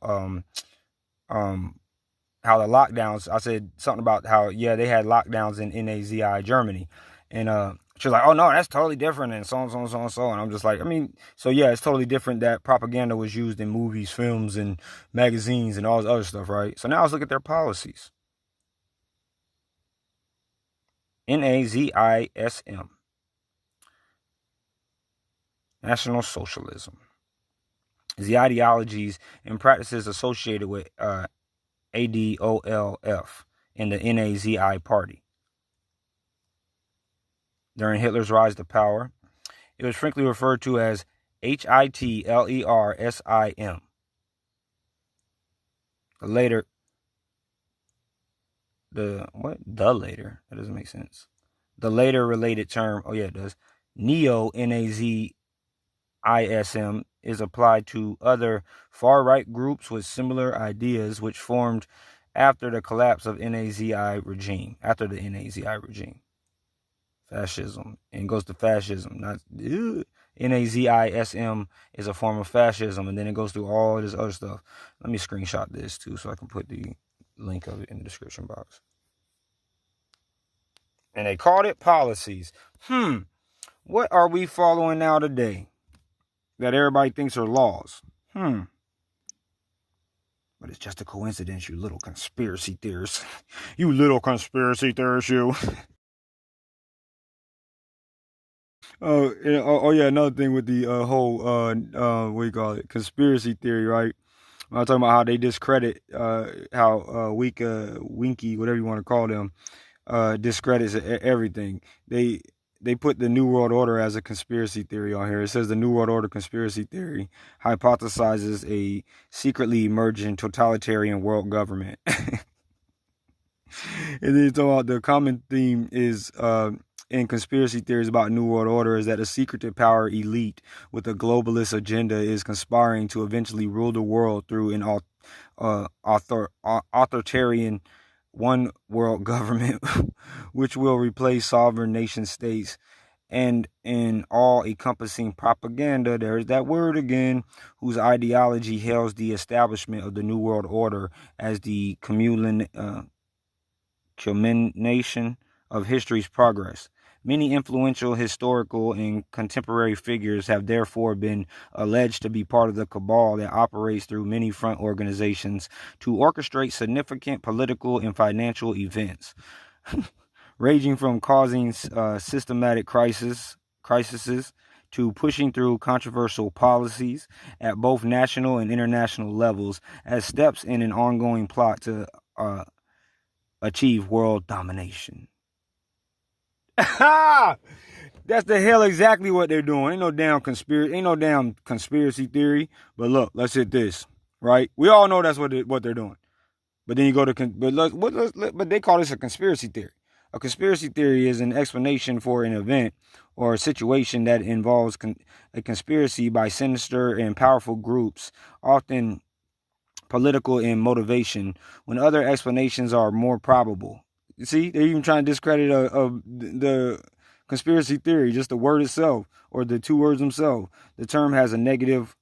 how the lockdowns, I said something about how, they had lockdowns in Nazi Germany. And she was like, "Oh no, that's totally different," and so on, so on, so on, so on. And I'm just like, so yeah, it's totally different that propaganda was used in movies, films, and magazines and all this other stuff, right? So now let's look at their policies. NAZISM. National Socialism. The ideologies and practices associated with ADOLF and the Nazi Party. During Hitler's rise to power, it was frequently referred to as HITLERSIM. Later, that doesn't make sense. The later related term, it does, neo-Nazism is applied to other far-right groups with similar ideas which formed after the collapse of Nazi regime. Fascism. And goes to fascism. Not NAZISM is a form of fascism, and then it goes through all this other stuff. Let me screenshot this too so I can put the link of it in the description box. And they called it policies. What are we following now today? that everybody thinks are laws. But it's just a coincidence, you little conspiracy theorists. You little conspiracy theorists, you. Yeah, another thing with the whole what do you call it, conspiracy theory, right? I'm talking about how they discredit how Winky, whatever you want to call them, discredits everything. They put the New World Order as a conspiracy theory on here. It says the New World Order conspiracy theory hypothesizes a secretly emerging totalitarian world government. And then talking about the common theme is in conspiracy theories about New World Order is that a secretive power elite with a globalist agenda is conspiring to eventually rule the world through an authoritarian one world government, which will replace sovereign nation states and in all-encompassing propaganda, there's that word again, whose ideology hails the establishment of the New World Order as the culmination of history's progress. Many influential historical and contemporary figures have therefore been alleged to be part of the cabal that operates through many front organizations to orchestrate significant political and financial events, ranging from causing systematic crises to pushing through controversial policies at both national and international levels as steps in an ongoing plot to achieve world domination. That's the hell exactly what they're doing. Ain't no damn conspiracy theory. But look, let's hit this, right? We all know that's what they're doing. But then you go to but they call this a conspiracy theory. A conspiracy theory is an explanation for an event or a situation that involves a conspiracy by sinister and powerful groups, often political in motivation, when other explanations are more probable. You see, they're even trying to discredit the conspiracy theory, just the word itself or the two words themselves. The term has a negative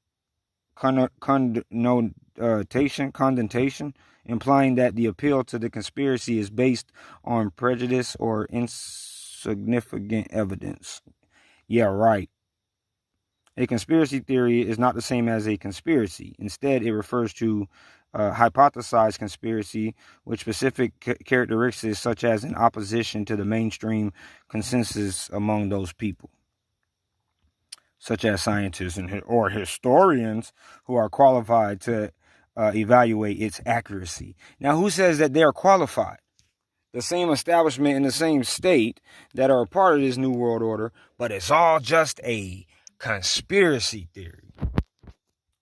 connotation, implying that the appeal to the conspiracy is based on prejudice or insignificant evidence. Yeah, right. A conspiracy theory is not the same as a conspiracy. Instead, it refers to hypothesized conspiracy with specific characteristics such as an opposition to the mainstream consensus among those people, such as scientists or historians who are qualified to evaluate its accuracy. Now, who says that they are qualified? The same establishment in the same state that are a part of this New World Order, but it's all just a conspiracy theory.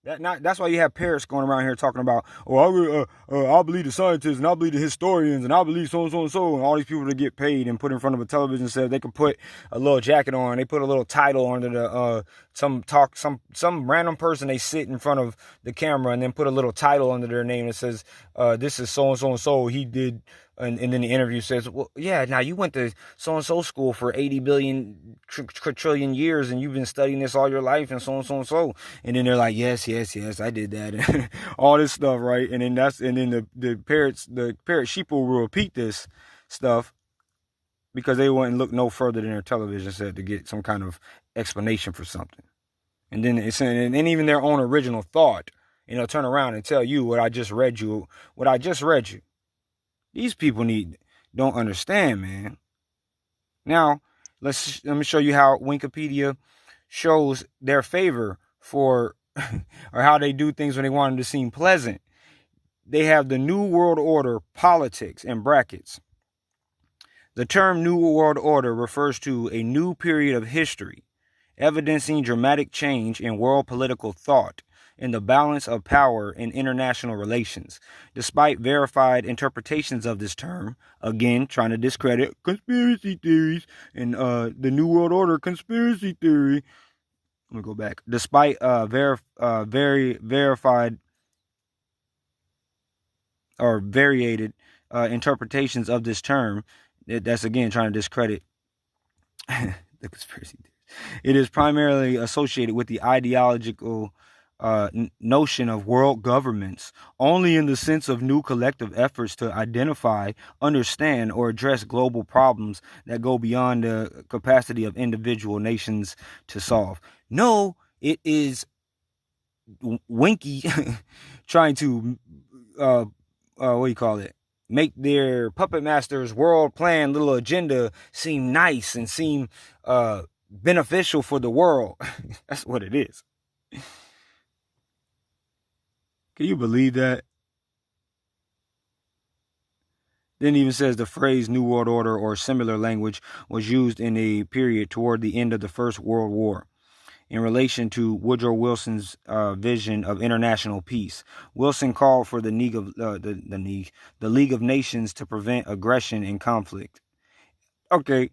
That's why you have parrots going around here talking about, I believe the scientists and I believe the historians and I believe so and so and so, and all these people that get paid and put in front of a television set, they can put a little jacket on, they put a little title under the some random person, they sit in front of the camera and then put a little title under their name that says this is so and so and so, he did. And then the interview says, well, yeah, now you went to so-and-so school for 80 billion trillion years and you've been studying this all your life and so and so and so. And then they're like, yes, I did that. All this stuff, right? And then the parrot sheeple will repeat this stuff because they wouldn't look no further than their television set to get some kind of explanation for something. And then and even their own original thought, turn around and tell you what I just read you. These people don't understand, man. Now, let me show you how Wikipedia shows their favor for, or how they do things when they want them to seem pleasant. They have the New World Order politics in brackets. The term New World Order refers to a new period of history, evidencing dramatic change in world political thought and the balance of power in international relations. Despite verified interpretations of this term, again, trying to discredit conspiracy theories and the New World Order conspiracy theory. Let me go back. Despite verified or variated interpretations of this term, that's again trying to discredit the conspiracy theory. It is primarily associated with the ideological notion of world governments only in the sense of new collective efforts to identify, understand, or address global problems that go beyond the capacity of individual nations to solve. No, It is Winky trying to, what do you call it? Make their puppet master's world plan, little agenda seem nice and seem beneficial for the world. That's what it is. Can you believe that? Then even says the phrase New World Order or similar language was used in a period toward the end of the First World War in relation to Woodrow Wilson's vision of international peace. Wilson called for the League of Nations to prevent aggression and conflict. Okay,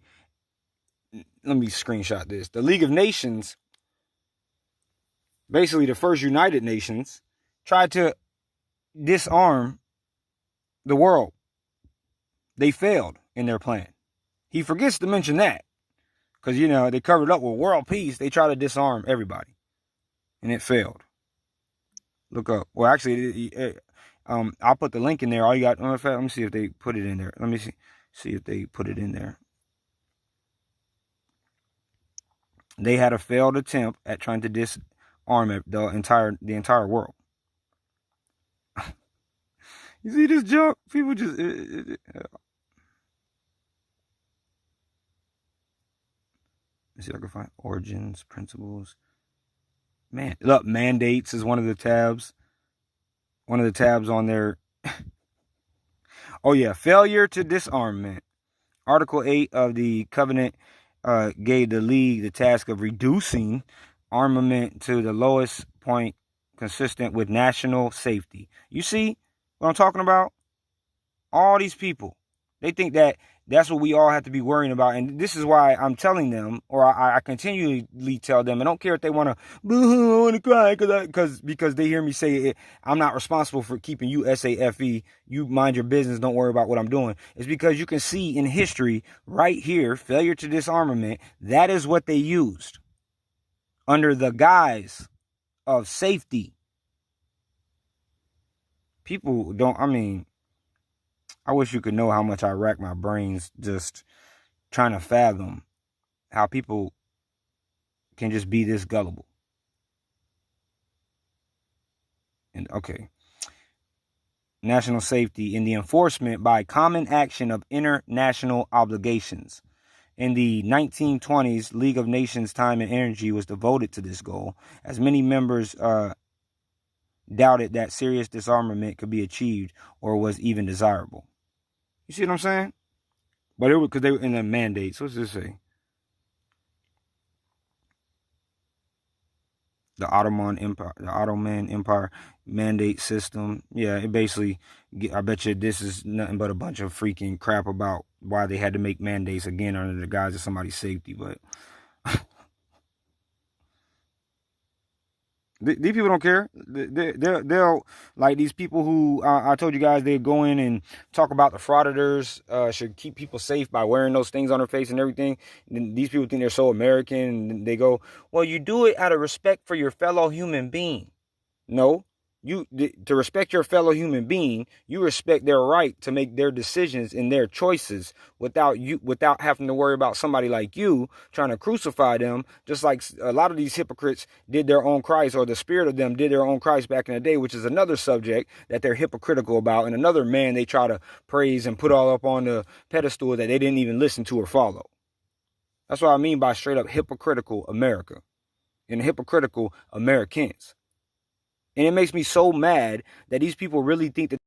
let me screenshot this. The League of Nations, basically the first United Nations, tried to disarm the world. They failed in their plan. He forgets to mention that because, they covered up with world peace. They try to disarm everybody, and it failed. Look up. Well, actually, I'll put the link in there. All you got. Let me see if they put it in there. Let me see if they put it in there. They had a failed attempt at trying to disarm the entire world. You see this junk? People just. Let's see if I can find origins, principles. Man, look, mandates is one of the tabs. One of the tabs on there. Oh yeah, failure to disarmament. Article 8 of the Covenant gave the League the task of reducing armament to the lowest point consistent with national safety. You see what I'm talking about? All these people, they think that that's what we all have to be worrying about. And this is why I'm telling them, or I continually tell them, I don't care if they want to, I want to cry because they hear me say it. I'm not responsible for keeping you SAFE. You mind your business. Don't worry about what I'm doing. It's because you can see in history right here, failure to disarmament. That is what they used under the guise of safety. People don't, I wish you could know how much I rack my brains just trying to fathom how people can just be this gullible. And okay. National safety in the enforcement by common action of international obligations. In the 1920s, League of Nations time and energy was devoted to this goal, as many members doubted that serious disarmament could be achieved or was even desirable. You see what I'm saying? But it was because they were in the mandates. What's this say? The Ottoman Empire mandate system. Yeah, it basically, I bet you this is nothing but a bunch of freaking crap about why they had to make mandates again under the guise of somebody's safety. But these people don't care. They'll like these people who I told you guys, they go in and talk about the frauditors should keep people safe by wearing those things on their face and everything. And these people think they're so American, and they go, well, you do it out of respect for your fellow human being. No, to respect your fellow human being, you respect their right to make their decisions and their choices without having to worry about somebody like you trying to crucify them, just like a lot of these hypocrites did their own Christ, or the spirit of them did their own Christ back in the day, which is another subject that they're hypocritical about, and another man they try to praise and put all up on the pedestal that they didn't even listen to or follow. That's what I mean by straight up hypocritical America and hypocritical Americans. And it makes me so mad that these people really think that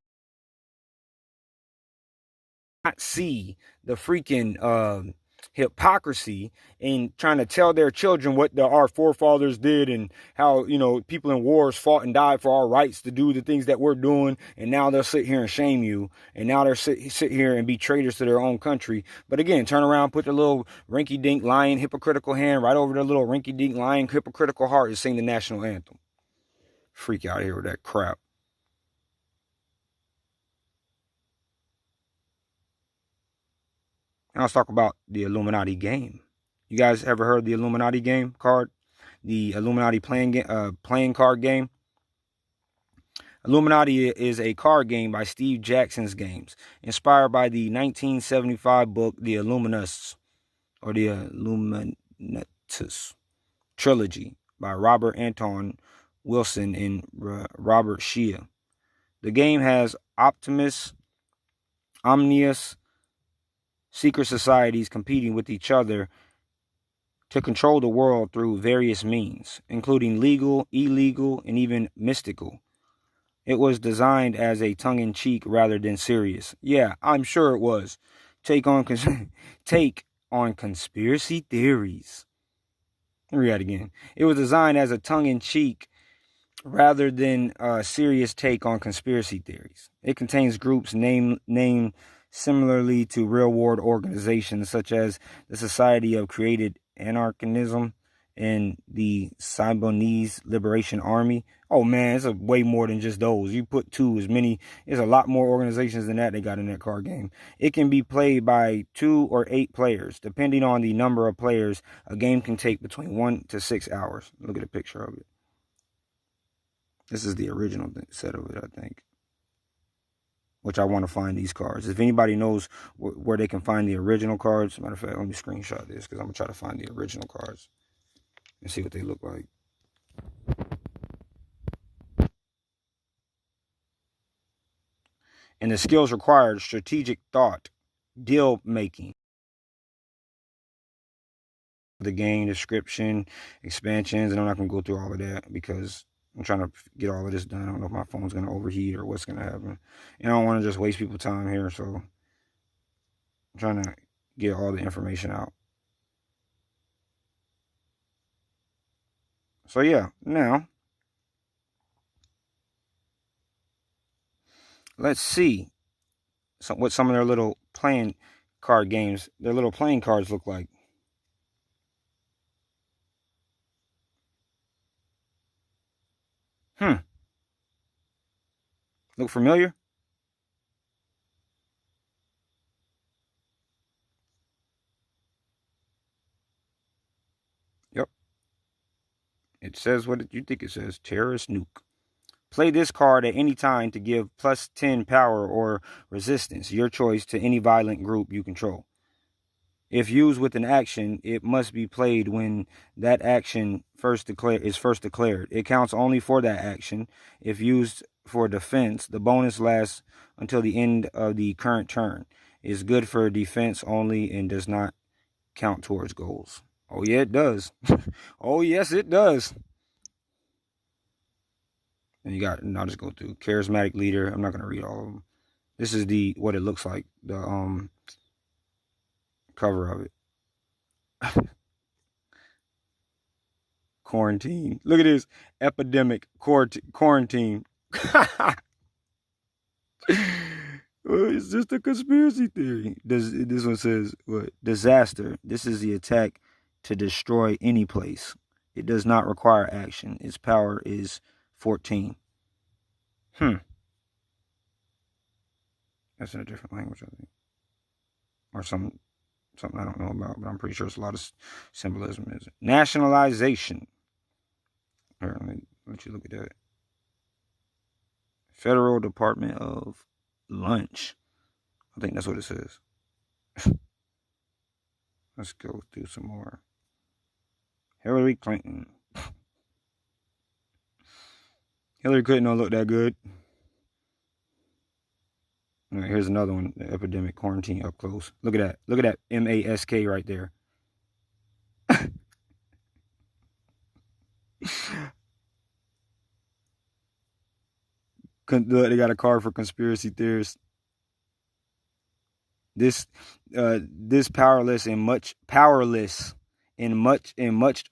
they not see the freaking hypocrisy in trying to tell their children what our forefathers did and how, people in wars fought and died for our rights to do the things that we're doing. And now they'll sit here and shame you. And now they'll sit here and be traitors to their own country. But again, turn around, put their little rinky-dink lying hypocritical hand right over their little rinky-dink lying hypocritical heart and sing the national anthem. Freak out here with that crap. Now let's talk about the Illuminati game. You guys ever heard of the Illuminati game card? The Illuminati playing card game? Illuminati is a card game by Steve Jackson's Games, inspired by the 1975 book The Illuminists, or the Illuminatus trilogy by Robert Anton Wilson and Robert Shea. The game has Optimus, Omnius, secret societies competing with each other to control the world through various means, including legal, illegal, and even mystical. It was designed as a tongue-in-cheek rather than serious. Yeah, I'm sure it was. Take on conspiracy theories. Let me read that again. It was designed as a tongue-in-cheek rather than a serious take on conspiracy theories. It contains groups named similarly to real-world organizations such as the Society of Created Anarchism and the Symbionese Liberation Army. Oh man, it's way more than just those. You put there's a lot more organizations than that they got in that card game. It can be played by 2 or 8 players. Depending on the number of players, a game can take between 1 to 6 hours. Look at a picture of it. This is the original set of it, I think. Which I want to find these cards. If anybody knows where they can find the original cards, matter of fact, let me screenshot this because I'm going to try to find the original cards and see what they look like. And the skills required: strategic thought, deal making. The game description, expansions, and I'm not going to go through all of that because I'm trying to get all of this done. I don't know if my phone's going to overheat or what's going to happen. And I don't want to just waste people's time here, so I'm trying to get all the information out. So yeah, now let's see what some of their little playing card games, their little playing cards look like. Look familiar? Yep. It says what you think it says. Terrorist Nuke. Play this card at any time to give plus 10 power or resistance, your choice, to any violent group you control. If used with an action, it must be played when that action is first declared. It counts only for that action. If used for defense, the bonus lasts until the end of the current turn. It's good for defense only and does not count towards goals. Oh yeah, it does. Oh yes, it does. And I'll just go through charismatic leader. I'm not gonna read all of them. This is what it looks like, the cover of it. Quarantine. Look at this. Epidemic. Quarantine. It's just a conspiracy theory. This one says what? Disaster. This is the attack to destroy any place. It does not require action. Its power is 14. That's in a different language, I think. Or something I don't know about, but I'm pretty sure it's a lot of symbolism. Is it? Nationalization. Here, let you look at that. Federal Department of Lunch. I think that's what it says. Let's go through some more. Hillary Clinton. Hillary Clinton don't look that good. All right, here's another one. The epidemic quarantine up close. Look at that. Look at that MASK right there. They got a card for conspiracy theorists. This powerless and much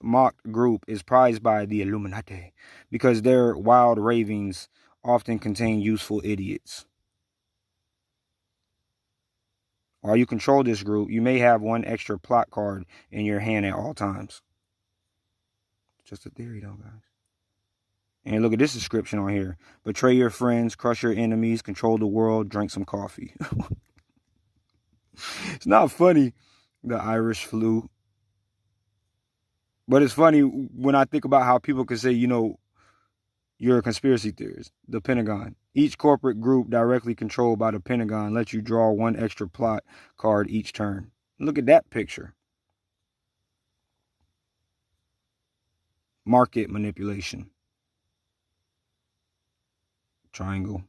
mocked group is prized by the Illuminati because their wild ravings often contain useful idiots. While you control this group, you may have one extra plot card in your hand at all times. Just a theory though, guys. And look at this description on here. Betray your friends, crush your enemies, control the world, drink some coffee. It's not funny, the Irish flu. But it's funny when I think about how people can say, you're a conspiracy theorist. The Pentagon. Each corporate group directly controlled by the Pentagon lets you draw one extra plot card each turn. Look at that picture. Market manipulation. Triangle.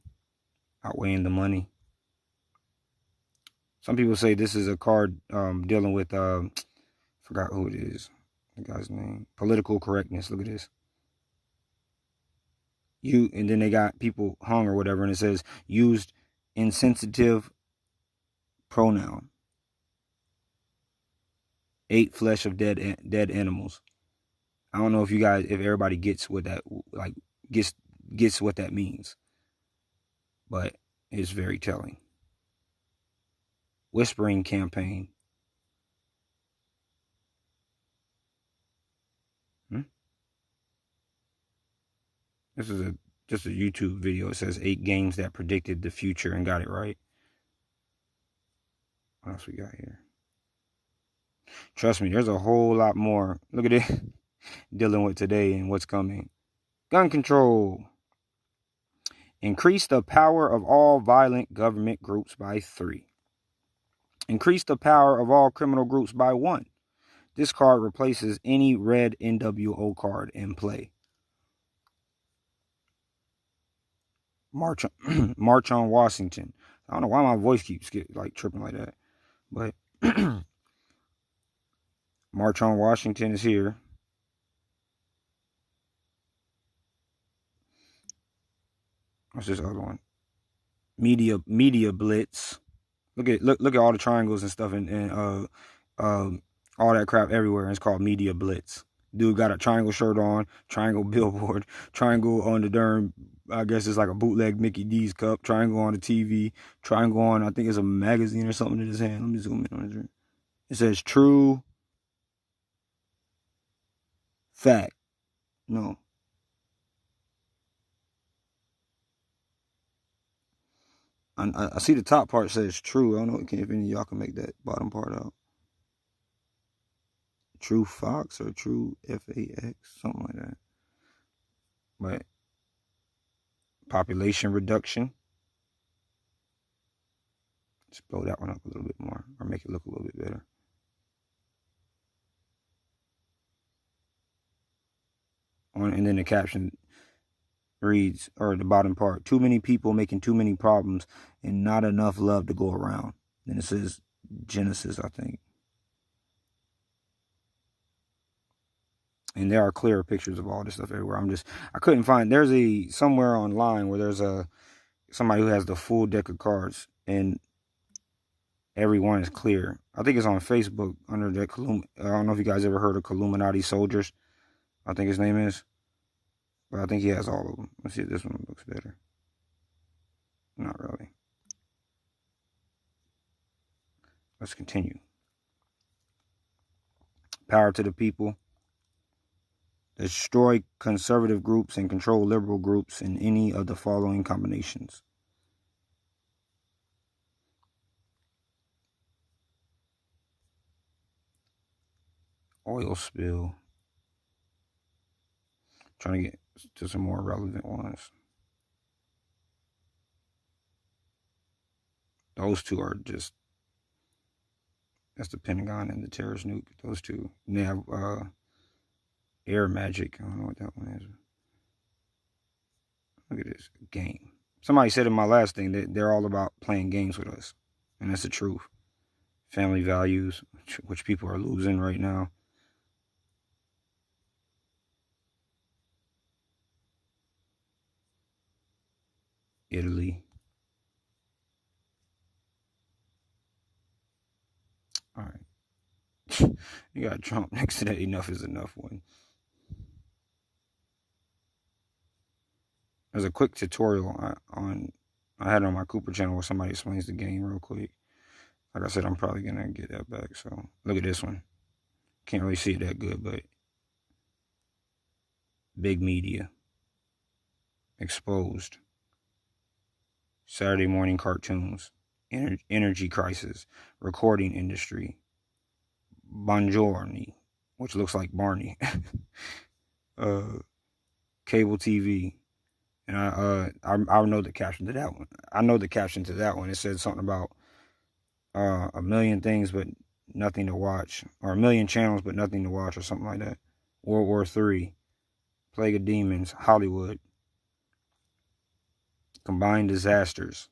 Outweighing the money. Some people say this is a card dealing with, forgot who it is. The guy's name. Political correctness. Look at this. And then they got people hung or whatever, and it says used insensitive pronoun. Ate flesh of dead animals. I don't know if everybody gets what that gets what that means, but it's very telling. Whispering campaign. This is just a YouTube video. It says 8 games that predicted the future and got it right. What else we got here? Trust me, there's a whole lot more. Look at it. Dealing with today and what's coming. Gun control. Increase the power of all violent government groups by 3. Increase the power of all criminal groups by 1. This card replaces any red NWO card in play. March on Washington. I don't know why my voice keeps tripping like that. But March on Washington is here. What's this other one? Media blitz. Look at all the triangles and stuff and all that crap everywhere. And it's called media blitz. Dude got a triangle shirt on, triangle billboard, triangle on the darn, I guess it's like a bootleg Mickey D's cup, triangle on the TV, triangle on, I think it's a magazine or something in his hand. Let me zoom in on it. It says true fact. No. I see the top part says true. I don't know if any of y'all can make that bottom part out. True Fox or True FAX, something like that. But population reduction. Let's blow that one up a little bit more or make it look a little bit better. And then the caption reads, or the bottom part, too many people making too many problems and not enough love to go around. Then it says Genesis, I think. And there are clearer pictures of all this stuff everywhere. I couldn't find, there's somewhere online where there's somebody who has the full deck of cards and everyone is clear. I think it's on Facebook under the, I don't know if you guys ever heard of Illuminati Soldiers. I think his name is. But I think he has all of them. Let's see if this one looks better. Not really. Let's continue. Power to the people. Destroy conservative groups and control liberal groups in any of the following combinations. Oil spill. Trying to get to some more relevant ones. Those two are just, that's the Pentagon and the terrorist nuke. Those two. And they have air magic. I don't know what that one is. Look at this game. Somebody said in my last thing that they're all about playing games with us. And that's the truth. Family values, which people are losing right now. Italy. All right. You got Trump next to that enough is enough one. There's a quick tutorial I had on my Cooper channel where somebody explains the game real quick. Like I said, I'm probably going to get that back. So look at this one. Can't really see it that good, but big media. Exposed. Saturday morning cartoons. Energy crisis. Recording industry. Buongiorno, which looks like Barney. Cable TV. And I know the caption to that one. I know the caption to that one. It said something about a million things but nothing to watch. Or a million channels but nothing to watch or something like that. World War III. Plague of Demons, Hollywood, Combined Disasters.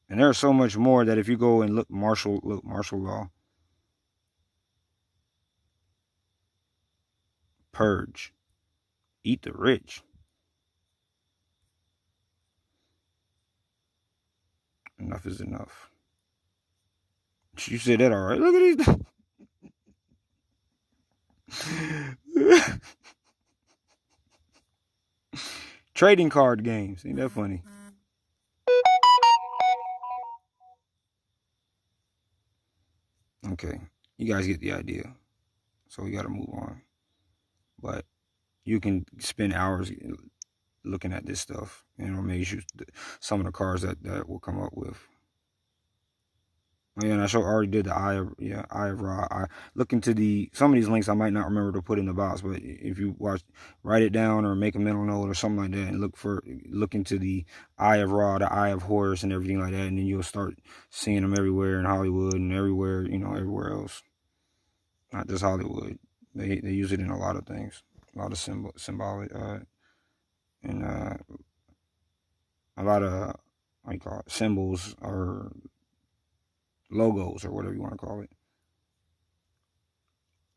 And there's so much more that if you go and look martial law, Purge, Eat the Rich. Enough is enough. You said that all right. Look at these. Trading card games. Ain't that funny? Okay. You guys get the idea. So we got to move on. But you can spend hours looking at this stuff. You know, maybe some of the cards that will come up with. Oh, yeah, and I already did the Eye of Ra. I look into some of these links I might not remember to put in the box, but if you write it down or make a mental note or something like that, and look into the Eye of Ra, the Eye of Horus, and everything like that, and then you'll start seeing them everywhere in Hollywood and everywhere, everywhere else. Not just Hollywood. They use it in a lot of things, a lot of symbolic, and a lot of symbols or logos or whatever you want to call it,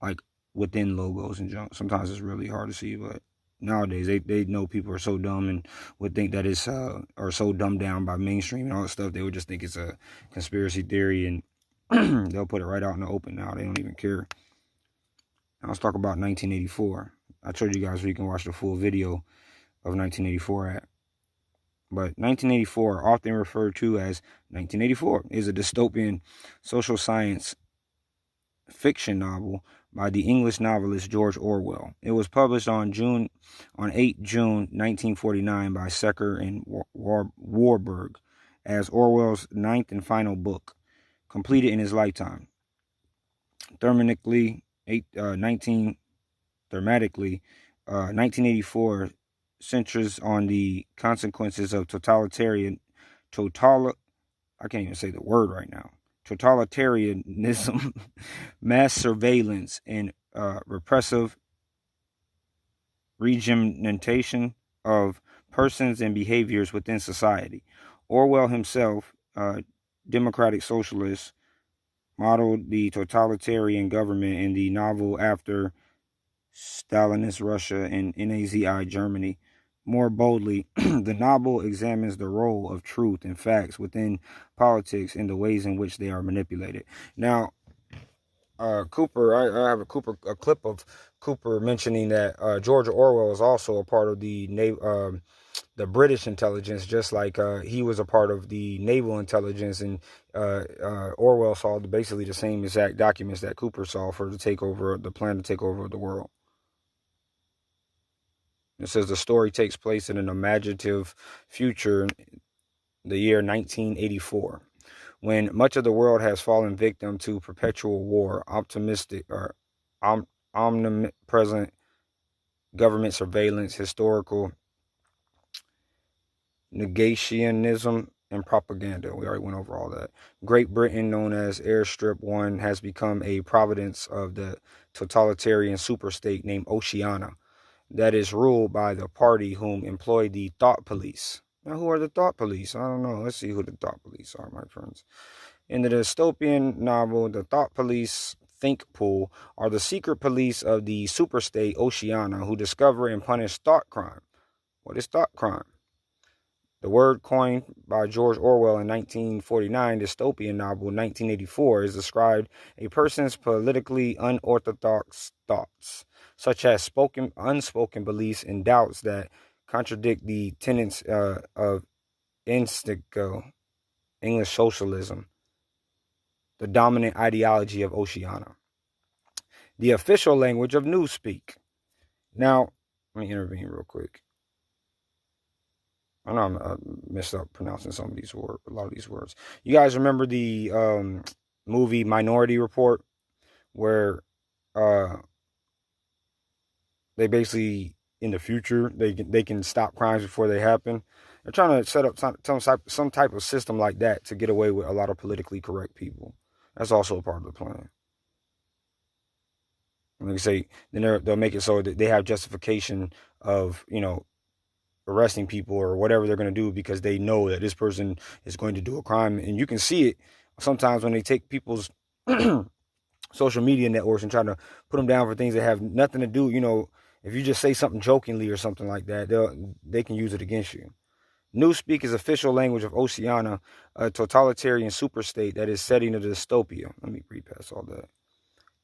like within logos and junk. Sometimes it's really hard to see, but nowadays they know people are so dumb and would think that it's or so dumbed down by mainstream and all that stuff. They would just think it's a conspiracy theory, and they'll put it right out in the open now. They don't even care. Now let's talk about 1984. I told you guys where you can watch the full video of 1984 at. But 1984, often referred to as 1984, is a dystopian social science fiction novel by the English novelist George Orwell. It was published on 8 June 1949 by Secker and Warburg as Orwell's ninth and final book, completed in his lifetime. Thematically, 1984 centers on the consequences of totalitarianism, mass surveillance, and repressive regimentation of persons and behaviors within society. Orwell himself, democratic socialist, modeled the totalitarian government in the novel after Stalinist Russia and Nazi Germany. More boldly, the novel examines the role of truth and facts within politics and the ways in which they are manipulated. Now, Cooper, I have a clip of Cooper mentioning that George Orwell is also a part of the British intelligence, just like he was a part of the naval intelligence, and Orwell saw basically the same exact documents that Cooper saw for the plan to take over the world. It says the story takes place in an imaginative future, the year 1984, when much of the world has fallen victim to perpetual war, omnipresent government surveillance, historical negationism, and propaganda. We already went over all that. Great Britain, known as Airstrip 1, has become a province of the totalitarian superstate named Oceania that is ruled by the party whom employ the thought police. Now, who are the thought police? I don't know. Let's see who the thought police are, my friends. In the dystopian novel, the thought police, think pool, are the secret police of the superstate Oceania who discover and punish thought crime. What is thought crime? The word coined by George Orwell in 1949 dystopian novel 1984 is described a person's politically unorthodox thoughts, such as unspoken beliefs and doubts that contradict the tenets of Instigo, English socialism, the dominant ideology of Oceania. The official language of Newspeak. Now, let me intervene real quick. I know I messed up pronouncing a lot of these words. You guys remember the movie Minority Report, where they basically, in the future, they can stop crimes before they happen. They're trying to set up some type of system like that to get away with a lot of politically correct people. That's also a part of the plan. Like I say, then they'll make it so that they have justification of, arresting people or whatever they're going to do because they know that this person is going to do a crime. And you can see it sometimes when they take people's social media networks and try to put them down for things that have nothing to do. If you just say something jokingly or something like that, they can use it against you. Newspeak is official language of Oceania, a totalitarian superstate that is setting a dystopia. Let me read past all that.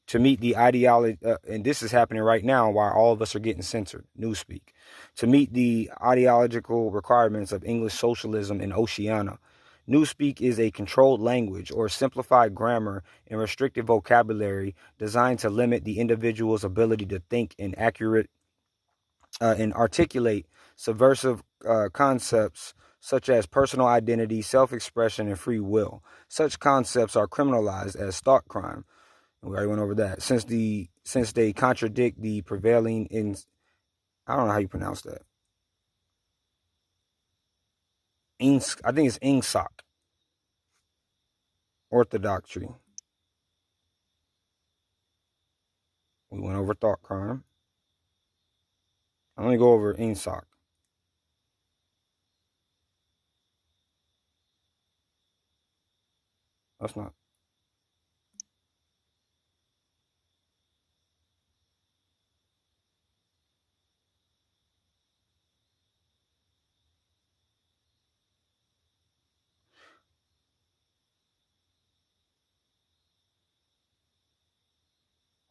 To meet the ideology, and this is happening right now while all of us are getting censored, Newspeak. To meet the ideological requirements of English socialism in Oceania, Newspeak is a controlled language or simplified grammar and restricted vocabulary designed to limit the individual's ability to think in accurate and articulate subversive concepts such as personal identity, self-expression, and free will. Such concepts are criminalized as thought crime. We already went over that. Since they contradict the prevailing I don't know how you pronounce that. I think it's Ingsoc orthodoxy. We went over thought crime. I'm gonna go over Ingsoc. That's not.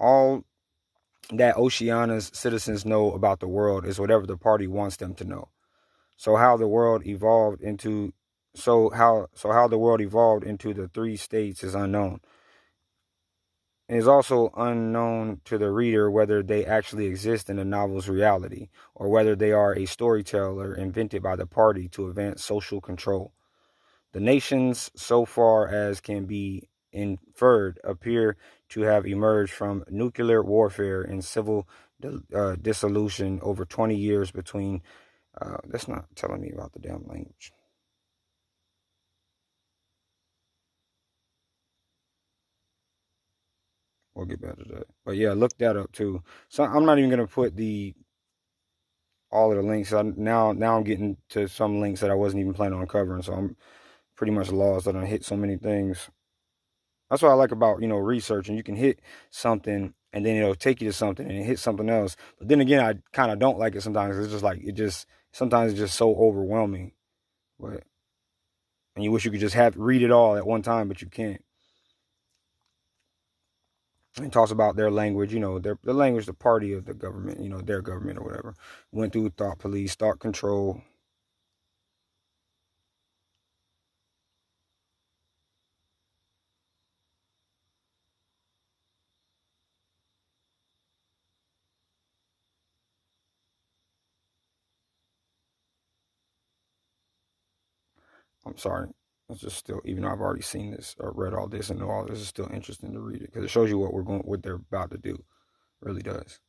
All that Oceania's citizens know about the world is whatever the party wants them to know. So how the world evolved into how the world evolved into the three states is unknown. It is also unknown to the reader whether they actually exist in the novel's reality, or whether they are a storyteller invented by the party to advance social control. The nations, so far as can be inferred, appear to have emerged from nuclear warfare and civil dissolution over 20 years between. That's not telling me about the damn language. We'll get back to that. But yeah, look that up too. So I'm not even gonna put all of the links. Now I'm getting to some links that I wasn't even planning on covering. So I'm pretty much lost. I done hit so many things. That's what I like about research, and you can hit something and then it'll take you to something and hit something else. But then again, I kind of don't like it sometimes. It's just like sometimes it's just so overwhelming. But and you wish you could just read it all at one time, but you can't. And talks about their language, the language, the party of the government, their government or whatever. Went through thought police, thought control. I'm sorry. It's just still, even though I've already seen this or read all this and know all this, is still interesting to read it because it shows you what they're about to do. It really does.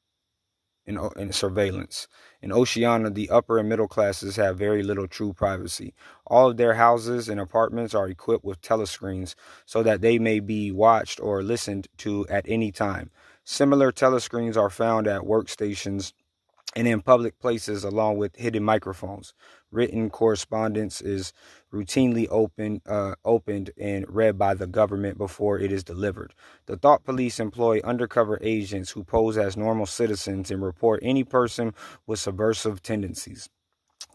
In surveillance. In Oceania, the upper and middle classes have very little true privacy. All of their houses and apartments are equipped with telescreens so that they may be watched or listened to at any time. Similar telescreens are found at workstations and in public places along with hidden microphones. Written correspondence is routinely opened and read by the government before it is delivered. The thought police employ undercover agents who pose as normal citizens and report any person with subversive tendencies.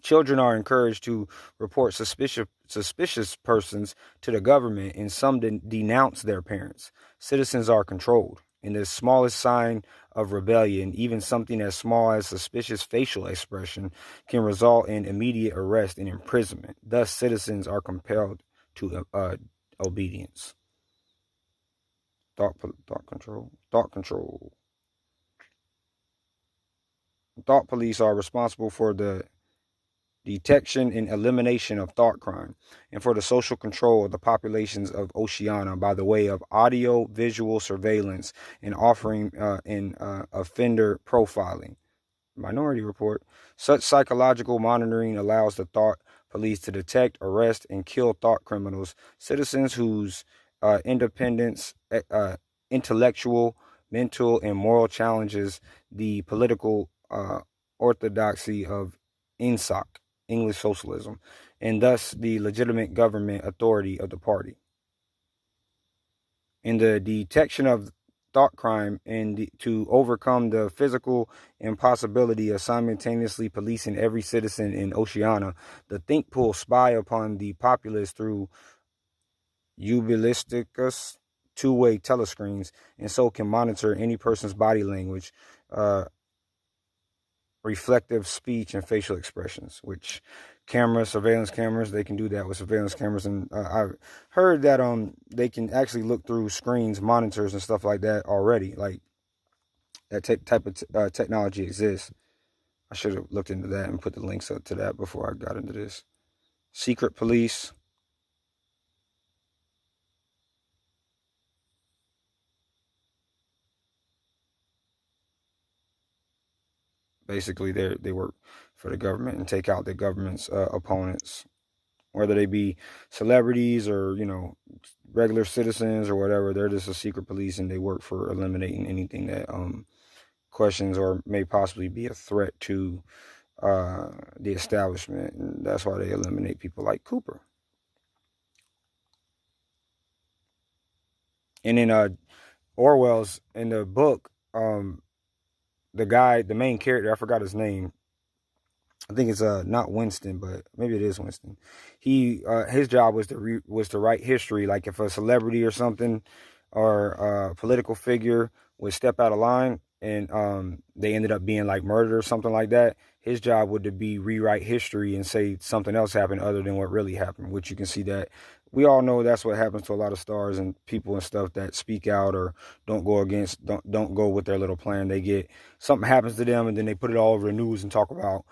Children are encouraged to report suspicious persons to the government, and some denounce their parents. Citizens are controlled, and the smallest sign of rebellion, even something as small as suspicious facial expression, can result in immediate arrest and imprisonment. Thus, citizens are compelled to obedience. Thought control. Thought control. Thought police are responsible for the detection and elimination of thought crime, and for the social control of the populations of Oceania by the way of audio visual surveillance and offering offender profiling. Minority Report. Such psychological monitoring allows the thought police to detect, arrest, and kill thought criminals, citizens whose independence, intellectual mental, and moral challenges the political orthodoxy of INSOC, English socialism, and thus the legitimate government authority of the party. In the detection of thought crime and to overcome the physical impossibility of simultaneously policing every citizen in Oceania, the think pool spy upon the populace through Ubilisticus two-way telescreens, and so can monitor any person's body language, reflective speech, and facial expressions, which surveillance cameras, they can do that with surveillance cameras. And I've heard that they can actually look through screens, monitors, and stuff like that already. Like that type of technology exists. I should have looked into that and put the links up to that before I got into this. Secret police. Basically, they work for the government and take out the government's opponents, whether they be celebrities or regular citizens or whatever. They're just a secret police, and they work for eliminating anything that questions or may possibly be a threat to the establishment, and that's why they eliminate people like Cooper. And in Orwell's, in the book, the main character, I forgot his name. I think it's not Winston, but maybe it is Winston. His job was to write history. Like if a celebrity or something or a political figure would step out of line and they ended up being like murdered or something like that, his job would be rewrite history and say something else happened other than what really happened. Which you can see that we all know that's what happens to a lot of stars and people and stuff that speak out or don't go with their little plan. They get something happens to them and then they put it all over the news and talk about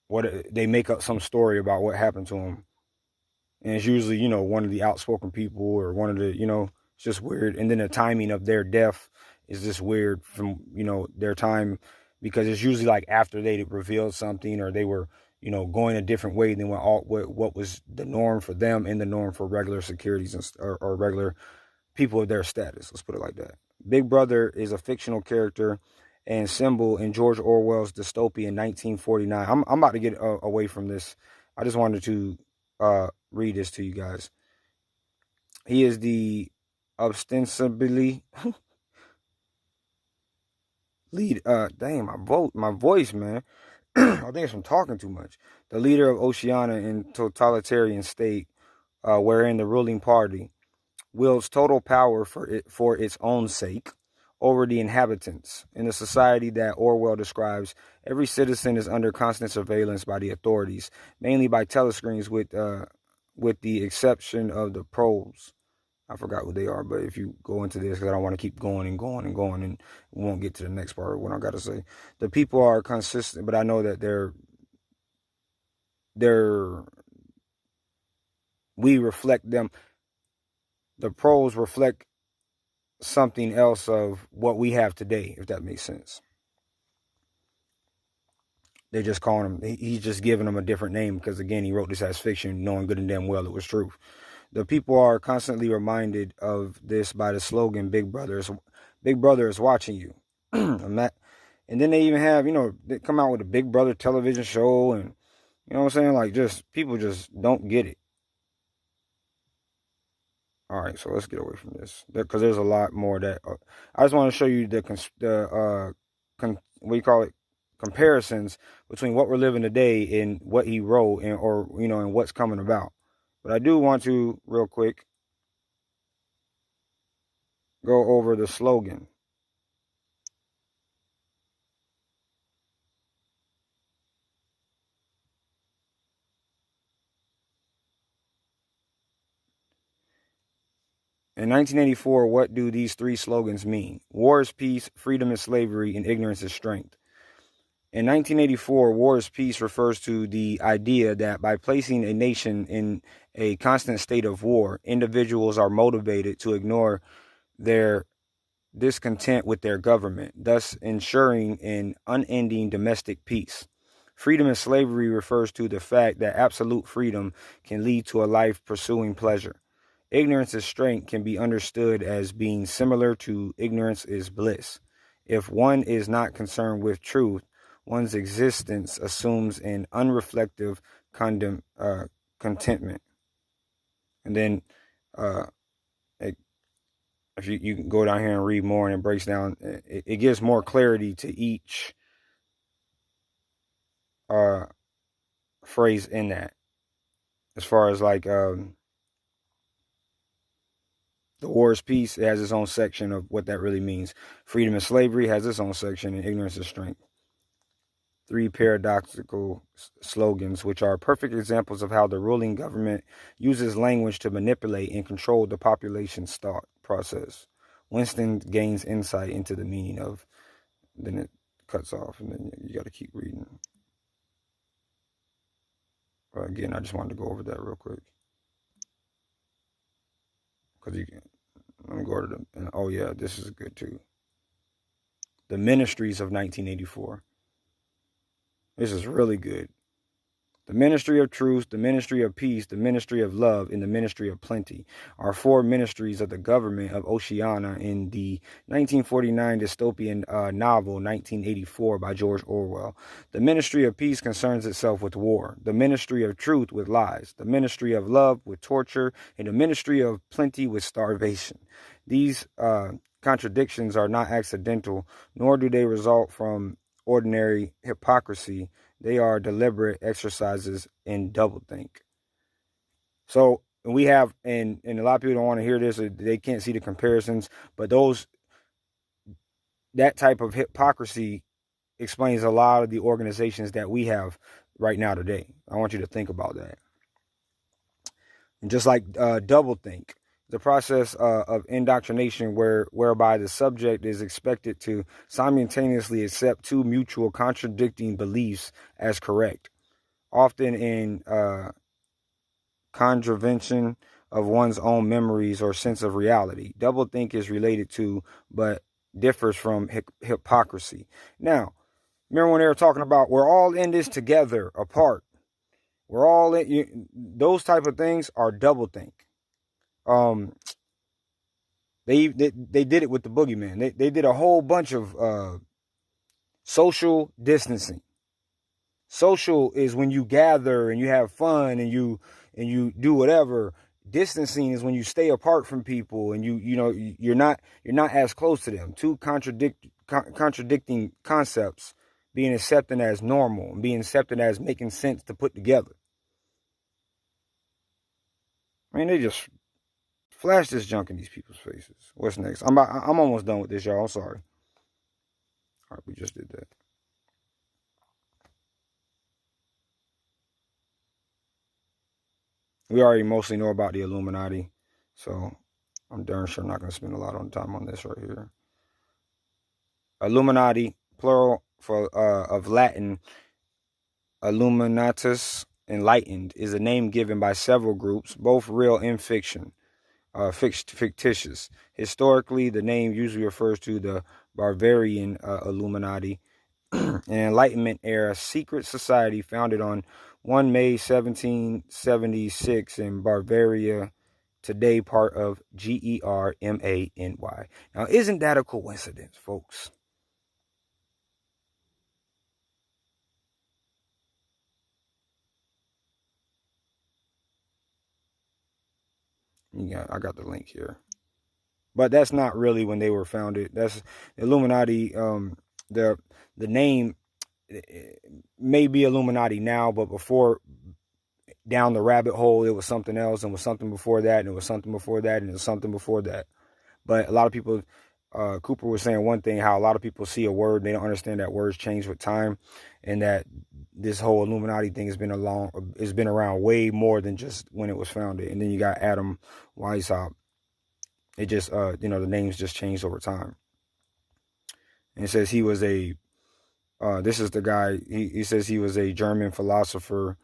what they make up some story about what happened to them, and it's usually one of the outspoken people or one of the it's just weird. And then the timing of their death is just weird from their time, because it's usually like after they revealed something or they were going a different way than what was the norm for them and the norm for regular securities or regular people of their status. Let's put it like that. Big Brother is a fictional character and symbol in George Orwell's dystopia in 1949. I'm about to get away from this. I just wanted to read this to you guys. He is the ostensibly lead. Dang, my voice, man. I think it's from talking too much. The leader of Oceania in totalitarian state, wherein the ruling party wields total power for its own sake over the inhabitants. In the society that Orwell describes, every citizen is under constant surveillance by the authorities, mainly by telescreens, with the exception of the pros. I forgot what they are, but if you go into this, because I don't want to keep going and going and going, and we won't get to the next part of what I got to say. The people are consistent, but I know that we reflect them. The pros reflect something else of what we have today, if that makes sense. They're just calling him, he's just giving him a different name because, again, he wrote this as fiction, knowing good and damn well it was truth. The people are constantly reminded of this by the slogan, Big Brother is watching you. And then they even have, they come out with a Big Brother television show, and, you know what I'm saying? Like, just, people just don't get it. All right, so let's get away from this because there's a lot more that I just want to show you comparisons between what we're living today and what he wrote and what's coming about. But I do want to real quick go over the slogan. In 1984, what do these three slogans mean? War is peace, freedom is slavery, and ignorance is strength. In 1984, war is peace refers to the idea that by placing a nation in a constant state of war, individuals are motivated to ignore their discontent with their government, thus ensuring an unending domestic peace. Freedom and slavery refers to the fact that absolute freedom can lead to a life pursuing pleasure. Ignorance is strength can be understood as being similar to ignorance is bliss. If one is not concerned with truth, one's existence assumes an unreflective contentment. And then uh, if you can go down here and read more, and it breaks down, it gives more clarity to each phrase in that, as far as like the war is peace. It has its own section of what that really means. Freedom and slavery has its own section, and ignorance is strength. 3 paradoxical slogans, which are perfect examples of how the ruling government uses language to manipulate and control the population's thought process. Winston gains insight into the meaning of, then it cuts off, and then you got to keep reading. Again, I just wanted to go over that real quick. Because you can, let me go to them. And, oh, yeah, this is good too. The Ministries of 1984. This is really good. The Ministry of Truth, the Ministry of Peace, the Ministry of Love, and the Ministry of Plenty are 4 ministries of the government of Oceania in the 1949 dystopian novel 1984 by George Orwell. The Ministry of Peace concerns itself with war, the Ministry of Truth with lies, the Ministry of Love with torture, and the Ministry of Plenty with starvation. These contradictions are not accidental, nor do they result from ordinary hypocrisy. They are deliberate exercises in doublethink. So we have, and a lot of people don't want to hear this, or they can't see the comparisons, but that type of hypocrisy explains a lot of the organizations that we have right now today. I want you to think about that. And just like doublethink, the process of indoctrination whereby the subject is expected to simultaneously accept 2 mutual contradicting beliefs as correct, often in contravention of one's own memories or sense of reality. Doublethink is related to, but differs from hypocrisy. Now, remember when they were talking about we're all in this together, apart. We're all in, those type of things are doublethink. They did it with the boogeyman. They did a whole bunch of social distancing. Social is when you gather and you have fun and you do whatever. Distancing is when you stay apart from people and you're not as close to them. 2 contradicting concepts being accepted as normal and being accepted as making sense to put together. I mean, they just flash this junk in these people's faces. What's next? I'm almost done with this, y'all. I'm sorry. All right, we just did that. We already mostly know about the Illuminati, so I'm darn sure not going to spend a lot of time on this right here. Illuminati, plural of Latin, Illuminatus, enlightened, is a name given by several groups, both real and fictitious. Historically, the name usually refers to the Bavarian Illuminati, an Enlightenment era secret society founded on 1 May 1776 in Bavaria, today part of Germany. Now, isn't that a coincidence, folks? I got the link here. But that's not really when they were founded. That's Illuminati. The name may be Illuminati now, but before, down the rabbit hole, it was something else, and was something before that, and it was something before that, and it was something before that. But a lot of people, Cooper was saying one thing, how a lot of people see a word and they don't understand that words change with time, and that this whole Illuminati thing has been around way more than just when it was founded. And then you got Adam Weishaupt. It just, the names just changed over time. And it says he was this is the guy, he says he was a German philosopher,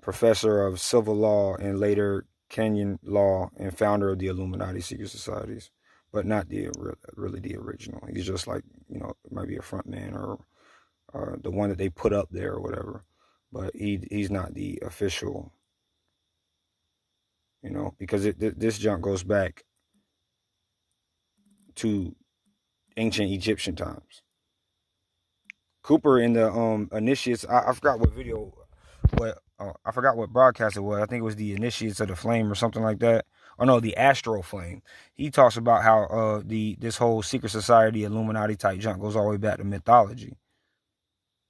professor of civil law and later Kenyan law, and founder of the Illuminati secret societies, but not really the original. He's just like, it might be a front man or the one that they put up there or whatever, but he's not the official, you know, because this junk goes back to ancient Egyptian times. Cooper in the initiates. I forgot what video, what I forgot what broadcast it was. I think it was the initiates of the flame or something like that. Or no, the astral flame. He talks about how this whole secret society Illuminati type junk goes all the way back to mythology.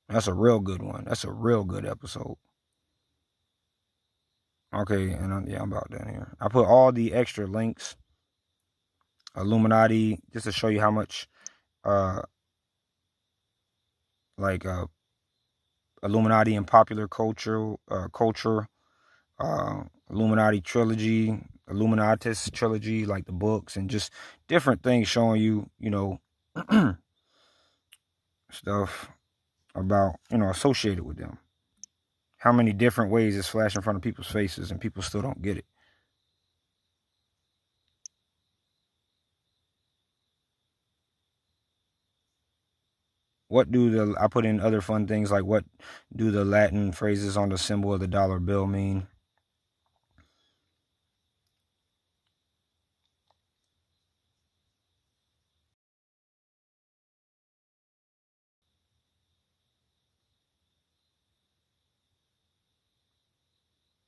That's a real good one. That's a real good episode. Okay, and yeah, I'm about done here. I put all the extra links, Illuminati, just to show you how much, like Illuminati and popular culture, Illuminati trilogy, Illuminatus trilogy, like the books, and just different things showing you, you know, stuff about, you know, associated with them. How many different ways it's flashed in front of people's faces and people still don't get it. What do the, I put in other fun things like what do the Latin phrases on the symbol of the dollar bill mean?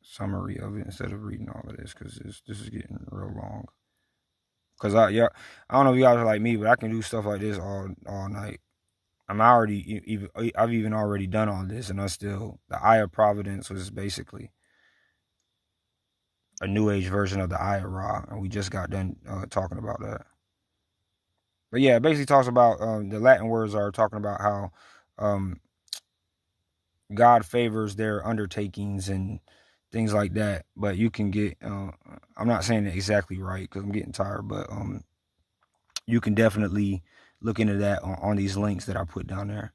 Summary of it instead of reading all of this because this is getting real long. Cause I don't know if you guys are like me, but I can do stuff like this all night. I've even already done all this, and I still, the Eye of Providence was basically a New Age version of the Eye of Ra, and we just got done talking about that. But yeah, it basically talks about the Latin words are talking about how God favors their undertakings and things like that. But you can get, I'm not saying it exactly right because I'm getting tired, but you can definitely look into that on these links that I put down there.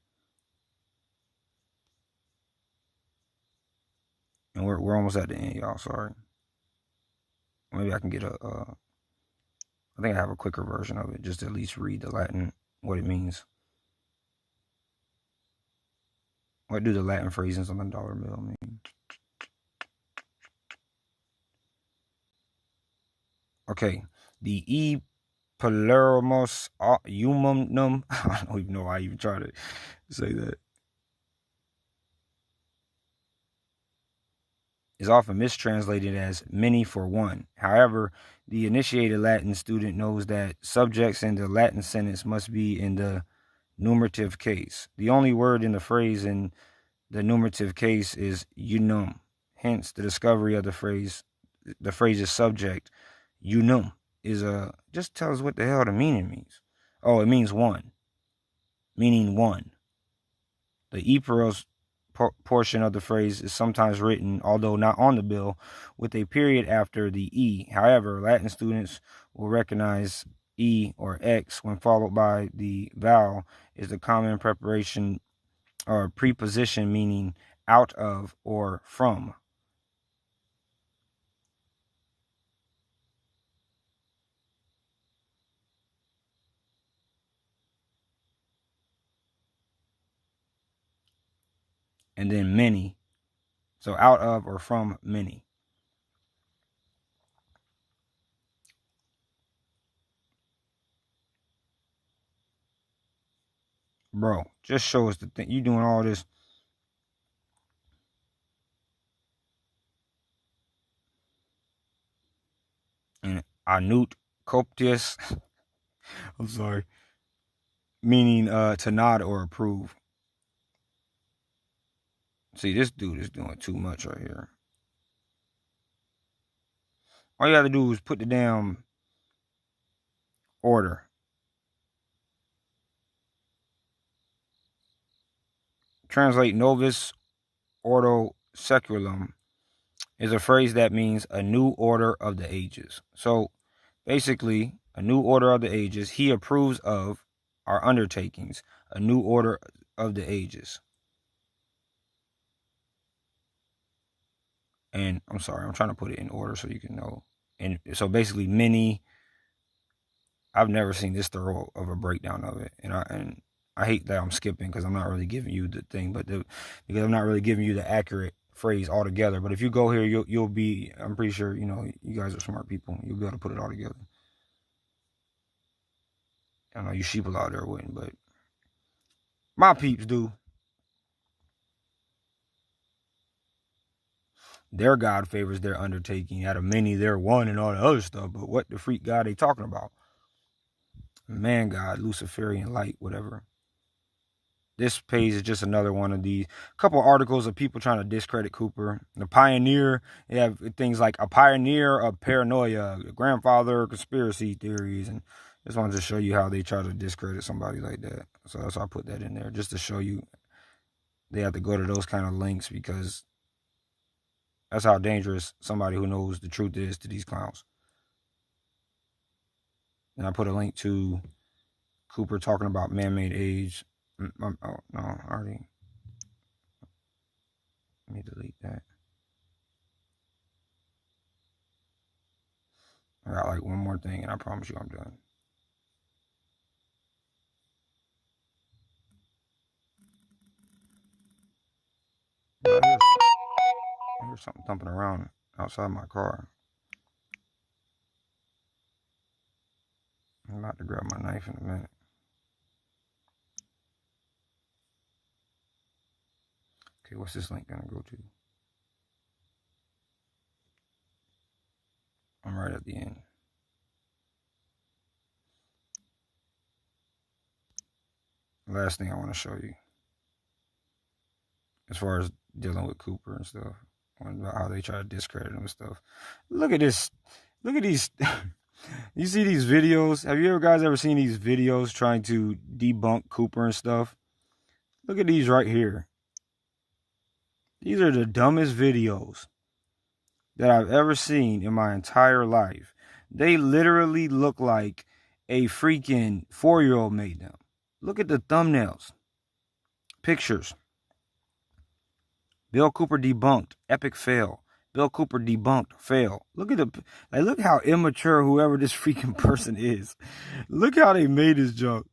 And we're almost at the end, y'all. Sorry. Maybe I can get I think I have a quicker version of it, just to at least read the Latin, what it means. What do the Latin phrases on the dollar bill mean? Okay, the E Palermos Humanum. I don't even know why I even try to say that. Is often mistranslated as many for one. However, the initiated Latin student knows that subjects in the Latin sentence must be in the numerative case. The only word in the phrase in the numerative case is unum. Hence, the discovery of the phrase's subject, unum, is just tell us what the hell the meaning means. Oh, it means one, meaning one. The eperos portion of the phrase is sometimes written, although not on the bill, with a period after the E. However, Latin students will recognize E or X when followed by the vowel is the common preparation or preposition meaning out of or from. And then many. So out of or from many. Bro, just show us the thing. You doing all this. And anut coptius. I'm sorry. Meaning to nod or approve. See, this dude is doing too much right here. All you have to do is put the damn order. Translate novus ordo seculum is a phrase that means a new order of the ages. So basically, a new order of the ages. He approves of our undertakings, a new order of the ages. And I'm sorry, I'm trying to put it in order so you can know. And so basically, many. I've never seen this thorough of a breakdown of it, and I hate that I'm skipping because I'm not really giving you the thing, because I'm not really giving you the accurate phrase altogether. But if you go here, you'll be, I'm pretty sure, you know, you guys are smart people. You'll be able to put it all together. I know you sheeple out there wouldn't, but my peeps do. Their God favors their undertaking. Out of many, they're one and all the other stuff. But what the freak God they talking about? Man God, Luciferian light, whatever. This page is just another one of these couple articles of people trying to discredit Cooper. The pioneer, they have things like a pioneer of paranoia, a grandfather of conspiracy theories, and just wanted to show you how they try to discredit somebody like that. So that's why I put that in there, just to show you they have to go to those kind of links, because that's how dangerous somebody who knows the truth is to these clowns. And I put a link to Cooper talking about man-made age. Oh, no, I already. Let me delete that. I got like one more thing, and I promise you I'm done. I hear something thumping around outside my car. I'm about to grab my knife in a minute. Okay, what's this link gonna go to? I'm right at the end. Last thing I want to show you, as far as dealing with Cooper and stuff, about how they try to discredit him and stuff. Look at this. Look at these. You see these videos? Have you guys ever seen these videos trying to debunk Cooper and stuff? Look at these right here. These are the dumbest videos that I've ever seen in my entire life. They literally look like a freaking 4-year-old made them. Look at the thumbnails. Pictures. Bill Cooper debunked. Epic fail. Bill Cooper debunked. Fail. Look at look how immature whoever this freaking person is. Look how they made this joke.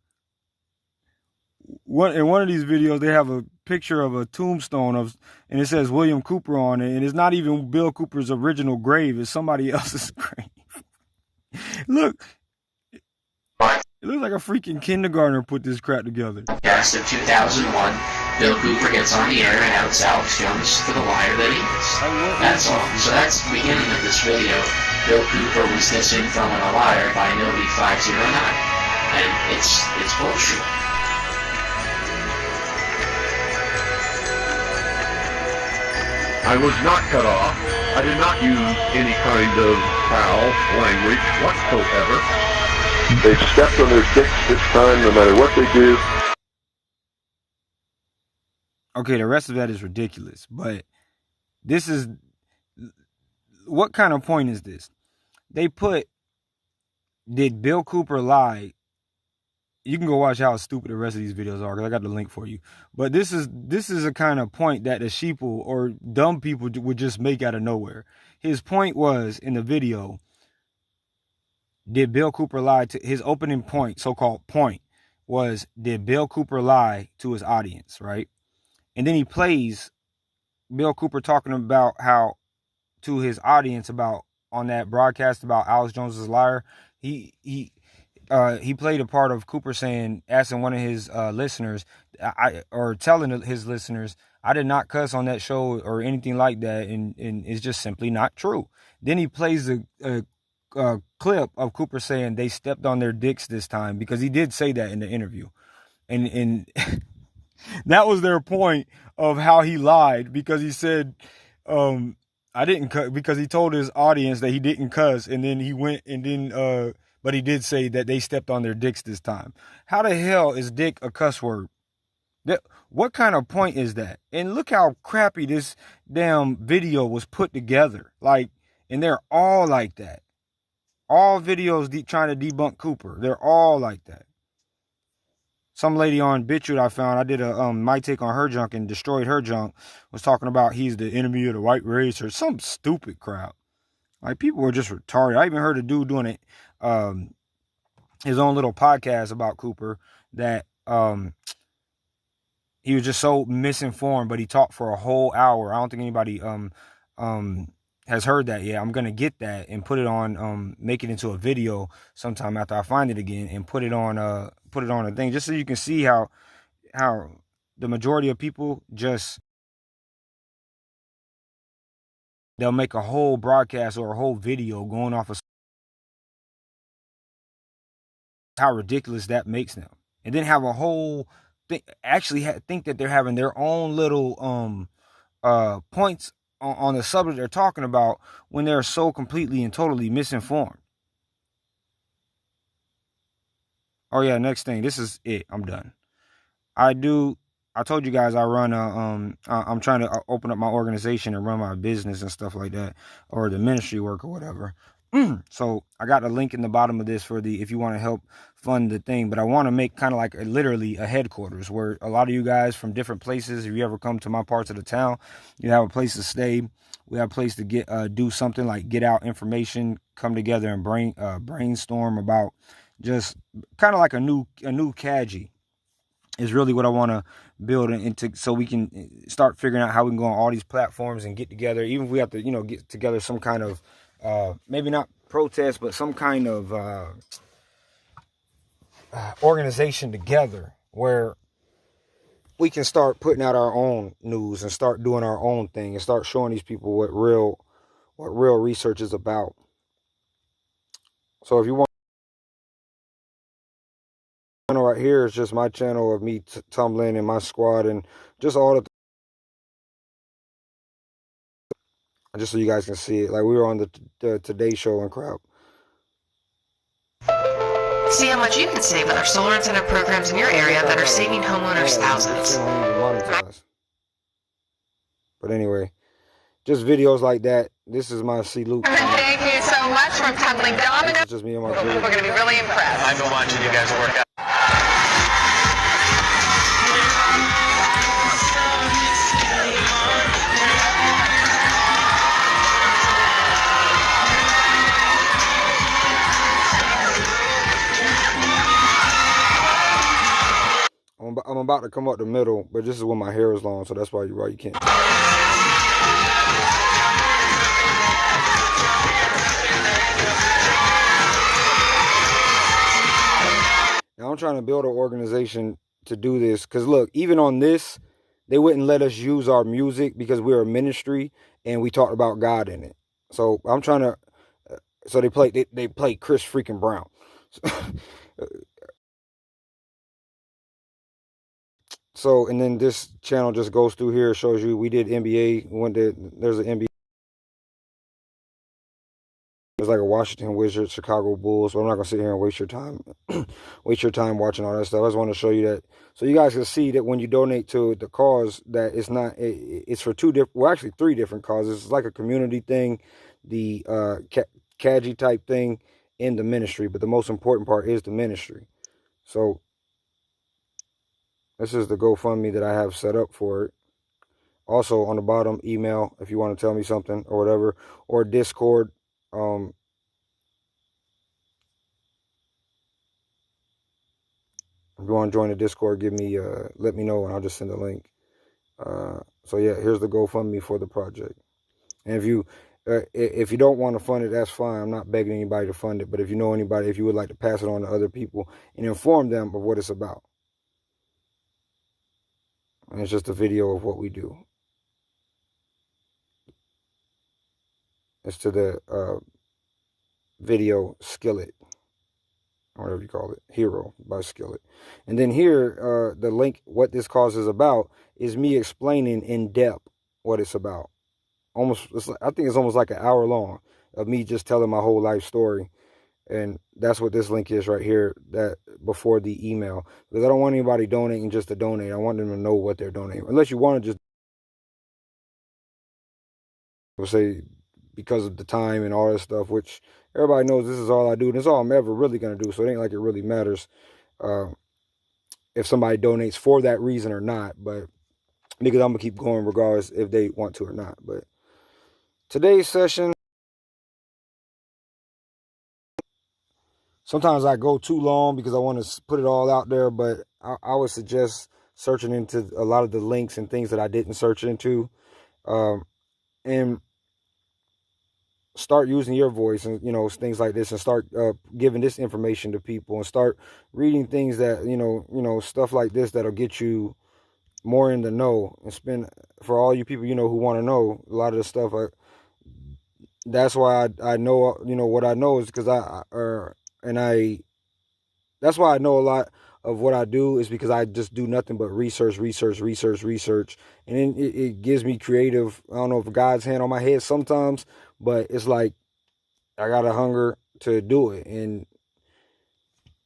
In one of these videos, they have a picture of a tombstone and it says William Cooper on it, and it's not even Bill Cooper's original grave; it's somebody else's grave. Look, it looks like a freaking kindergartner put this crap together. Cast of 2001, Bill Cooper gets on the air and outs Alex Jones for the liar that he is. That's all. So that's the beginning of this video. Bill Cooper was dissing from a liar by Nobi 509, and it's bullshit. I was not cut off. I did not use any kind of foul language whatsoever. They've stepped on their dicks this time, no matter what they do. Okay, the rest of that is ridiculous, but this is, what kind of point is this? They put, did Bill Cooper lie? You can go watch how stupid the rest of these videos are, because I got the link for you. But this is a kind of point that the sheeple or dumb people would just make out of nowhere. His point was, in the video, did Bill Cooper lie to his opening point, so-called point, was, did Bill Cooper lie to his audience, right? And then he plays Bill Cooper talking about how, to his audience, about on that broadcast about Alex Jones's liar, he played a part of Cooper saying, asking one of his listeners, or telling his listeners, I did not cuss on that show or anything like that, and it's just simply not true. Then he plays a clip of Cooper saying they stepped on their dicks this time, because he did say that in the interview, and that was their point of how he lied, because he said, I didn't cuss, because he told his audience that he didn't cuss, and then he went and then but he did say that they stepped on their dicks this time. How the hell is dick a cuss word? What kind of point is that? And look how crappy this damn video was put together. Like, and they're all like that. All videos trying to debunk Cooper, they're all like that. Some lady on BitChute I found, I did a my take on her junk and destroyed her junk, was talking about he's the enemy of the white race or some stupid crap. Like, people were just retarded. I even heard a dude doing it, his own little podcast about Cooper, that he was just so misinformed, but he talked for a whole hour. I don't think anybody has heard that yet. I'm gonna get that and put it on make it into a video sometime after I find it again and put it on a thing, just so you can see how the majority of people just, they'll make a whole broadcast or a whole video going off of how ridiculous that makes them, and then have a whole thing, actually think that they're having their own little points on the subject they're talking about, when they're so completely and totally misinformed. Oh yeah, next thing. This is it. I'm done. I told you guys I run I'm trying to open up my organization and run my business and stuff like that, or the ministry work or whatever. So I got a link in the bottom of this for the, if you want to help fund the thing. But I want to make kind of like literally a headquarters where a lot of you guys from different places, if you ever come to my parts of the town, you have a place to stay. We have a place to get do something like get out information, come together and brainstorm about just kind of like a new CAGI is really what I want to build into, so we can start figuring out how we can go on all these platforms and get together. Even if we have to, get together some kind of maybe not protest, but some kind of organization together where we can start putting out our own news and start doing our own thing and start showing these people what real research is about. So if you want, right here is just my channel of me tumbling and my squad and just all the just so you guys can see it. Like we were on the Today Show and crap. See how much you can save with our solar incentive programs in your area that are saving homeowners thousands. But anyway, just videos like that. This is my C. Luke. Thank you so much for tumbling dominoes. It's just me and my People are going to be really impressed. I've been watching you guys work out. I'm about to come up the middle, but this is when my hair is long, so that's why you can't. Now I'm trying to build an organization to do this, because look, even on this, they wouldn't let us use our music because we're a ministry and we talked about God in it. So I'm trying to, so they play Chris freaking Brown. So, and then this channel just goes through here, shows you we did NBA. There's an NBA. It's like a Washington Wizards, Chicago Bulls. So I'm not gonna sit here and waste your time watching all that stuff. I just want to show you that, so you guys can see that when you donate to the cause, that it's not. It's for actually three different causes. It's like a community thing, the CAGI type thing, and the ministry. But the most important part is the ministry. So this is the GoFundMe that I have set up for it. Also on the bottom, email if you want to tell me something or whatever, or Discord. If you want to join the Discord, let me know and I'll just send a link. So yeah, here's the GoFundMe for the project. And if you don't want to fund it, that's fine. I'm not begging anybody to fund it, but if you know anybody, if you would like to pass it on to other people and inform them of what it's about. And it's just a video of what we do. It's to the video Skillet, or whatever you call it, Hero by Skillet. And then here, the link, what this cause is about, is me explaining in depth what it's about. I think it's almost like an hour long of me just telling my whole life story. And that's what this link is right here, that before the email. Because I don't want anybody donating just to donate. I want them to know what they're donating. Unless you want to just say because of the time and all that stuff, which everybody knows this is all I do. And it's all I'm ever really going to do. So it ain't like it really matters if somebody donates for that reason or not. But because I'm going to keep going regardless if they want to or not. But today's session, sometimes I go too long because I want to put it all out there, but I would suggest searching into a lot of the links and things that I didn't search into, and start using your voice and, you know, things like this, and start giving this information to people, and start reading things that, you know, stuff like this that'll get you more in the know, and spend, for all you people, you know, who want to know a lot of the stuff. That's why I know, you know, what I know is because that's why I know a lot of what I do, is because I just do nothing but research, and then it gives me creative, I don't know if God's hand on my head sometimes, but it's like I got a hunger to do it. And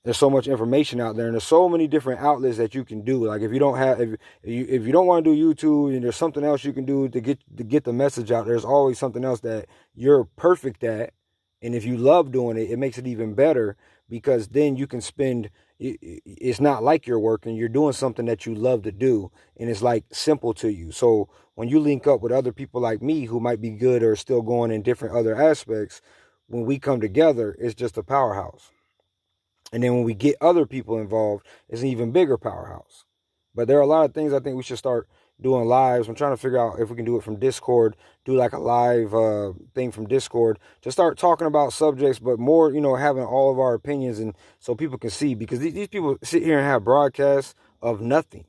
there's so much information out there, and there's so many different outlets that you can do. Like if you don't want to do YouTube, and there's something else you can do to get the message out, there's always something else that you're perfect at. And if you love doing it, it makes it even better, because then you can spend, it's not like you're working, you're doing something that you love to do, and it's like simple to you. So when you link up with other people like me who might be good or still going in different other aspects, when we come together, it's just a powerhouse. And then when we get other people involved, it's an even bigger powerhouse. But there are a lot of things I think we should start doing lives. I'm trying to figure out if we can do it from Discord, do like a live thing from Discord, to start talking about subjects, but more, you know, having all of our opinions, and so people can see, because these people sit here and have broadcasts of nothing,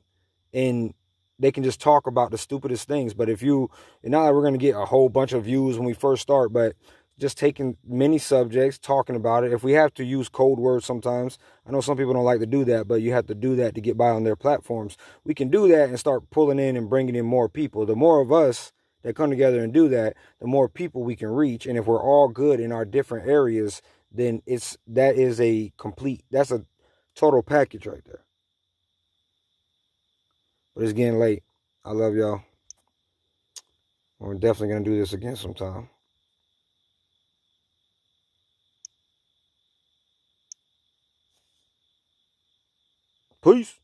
and they can just talk about the stupidest things. But if you, and not that we're going to get a whole bunch of views when we first start, but just taking many subjects, talking about it. If we have to use code words sometimes, I know some people don't like to do that, but you have to do that to get by on their platforms. We can do that and start pulling in and bringing in more people. The more of us that come together and do that, the more people we can reach. And if we're all good in our different areas, then that's a total package right there. But it's getting late. I love y'all. We're definitely going to do this again sometime. Peace.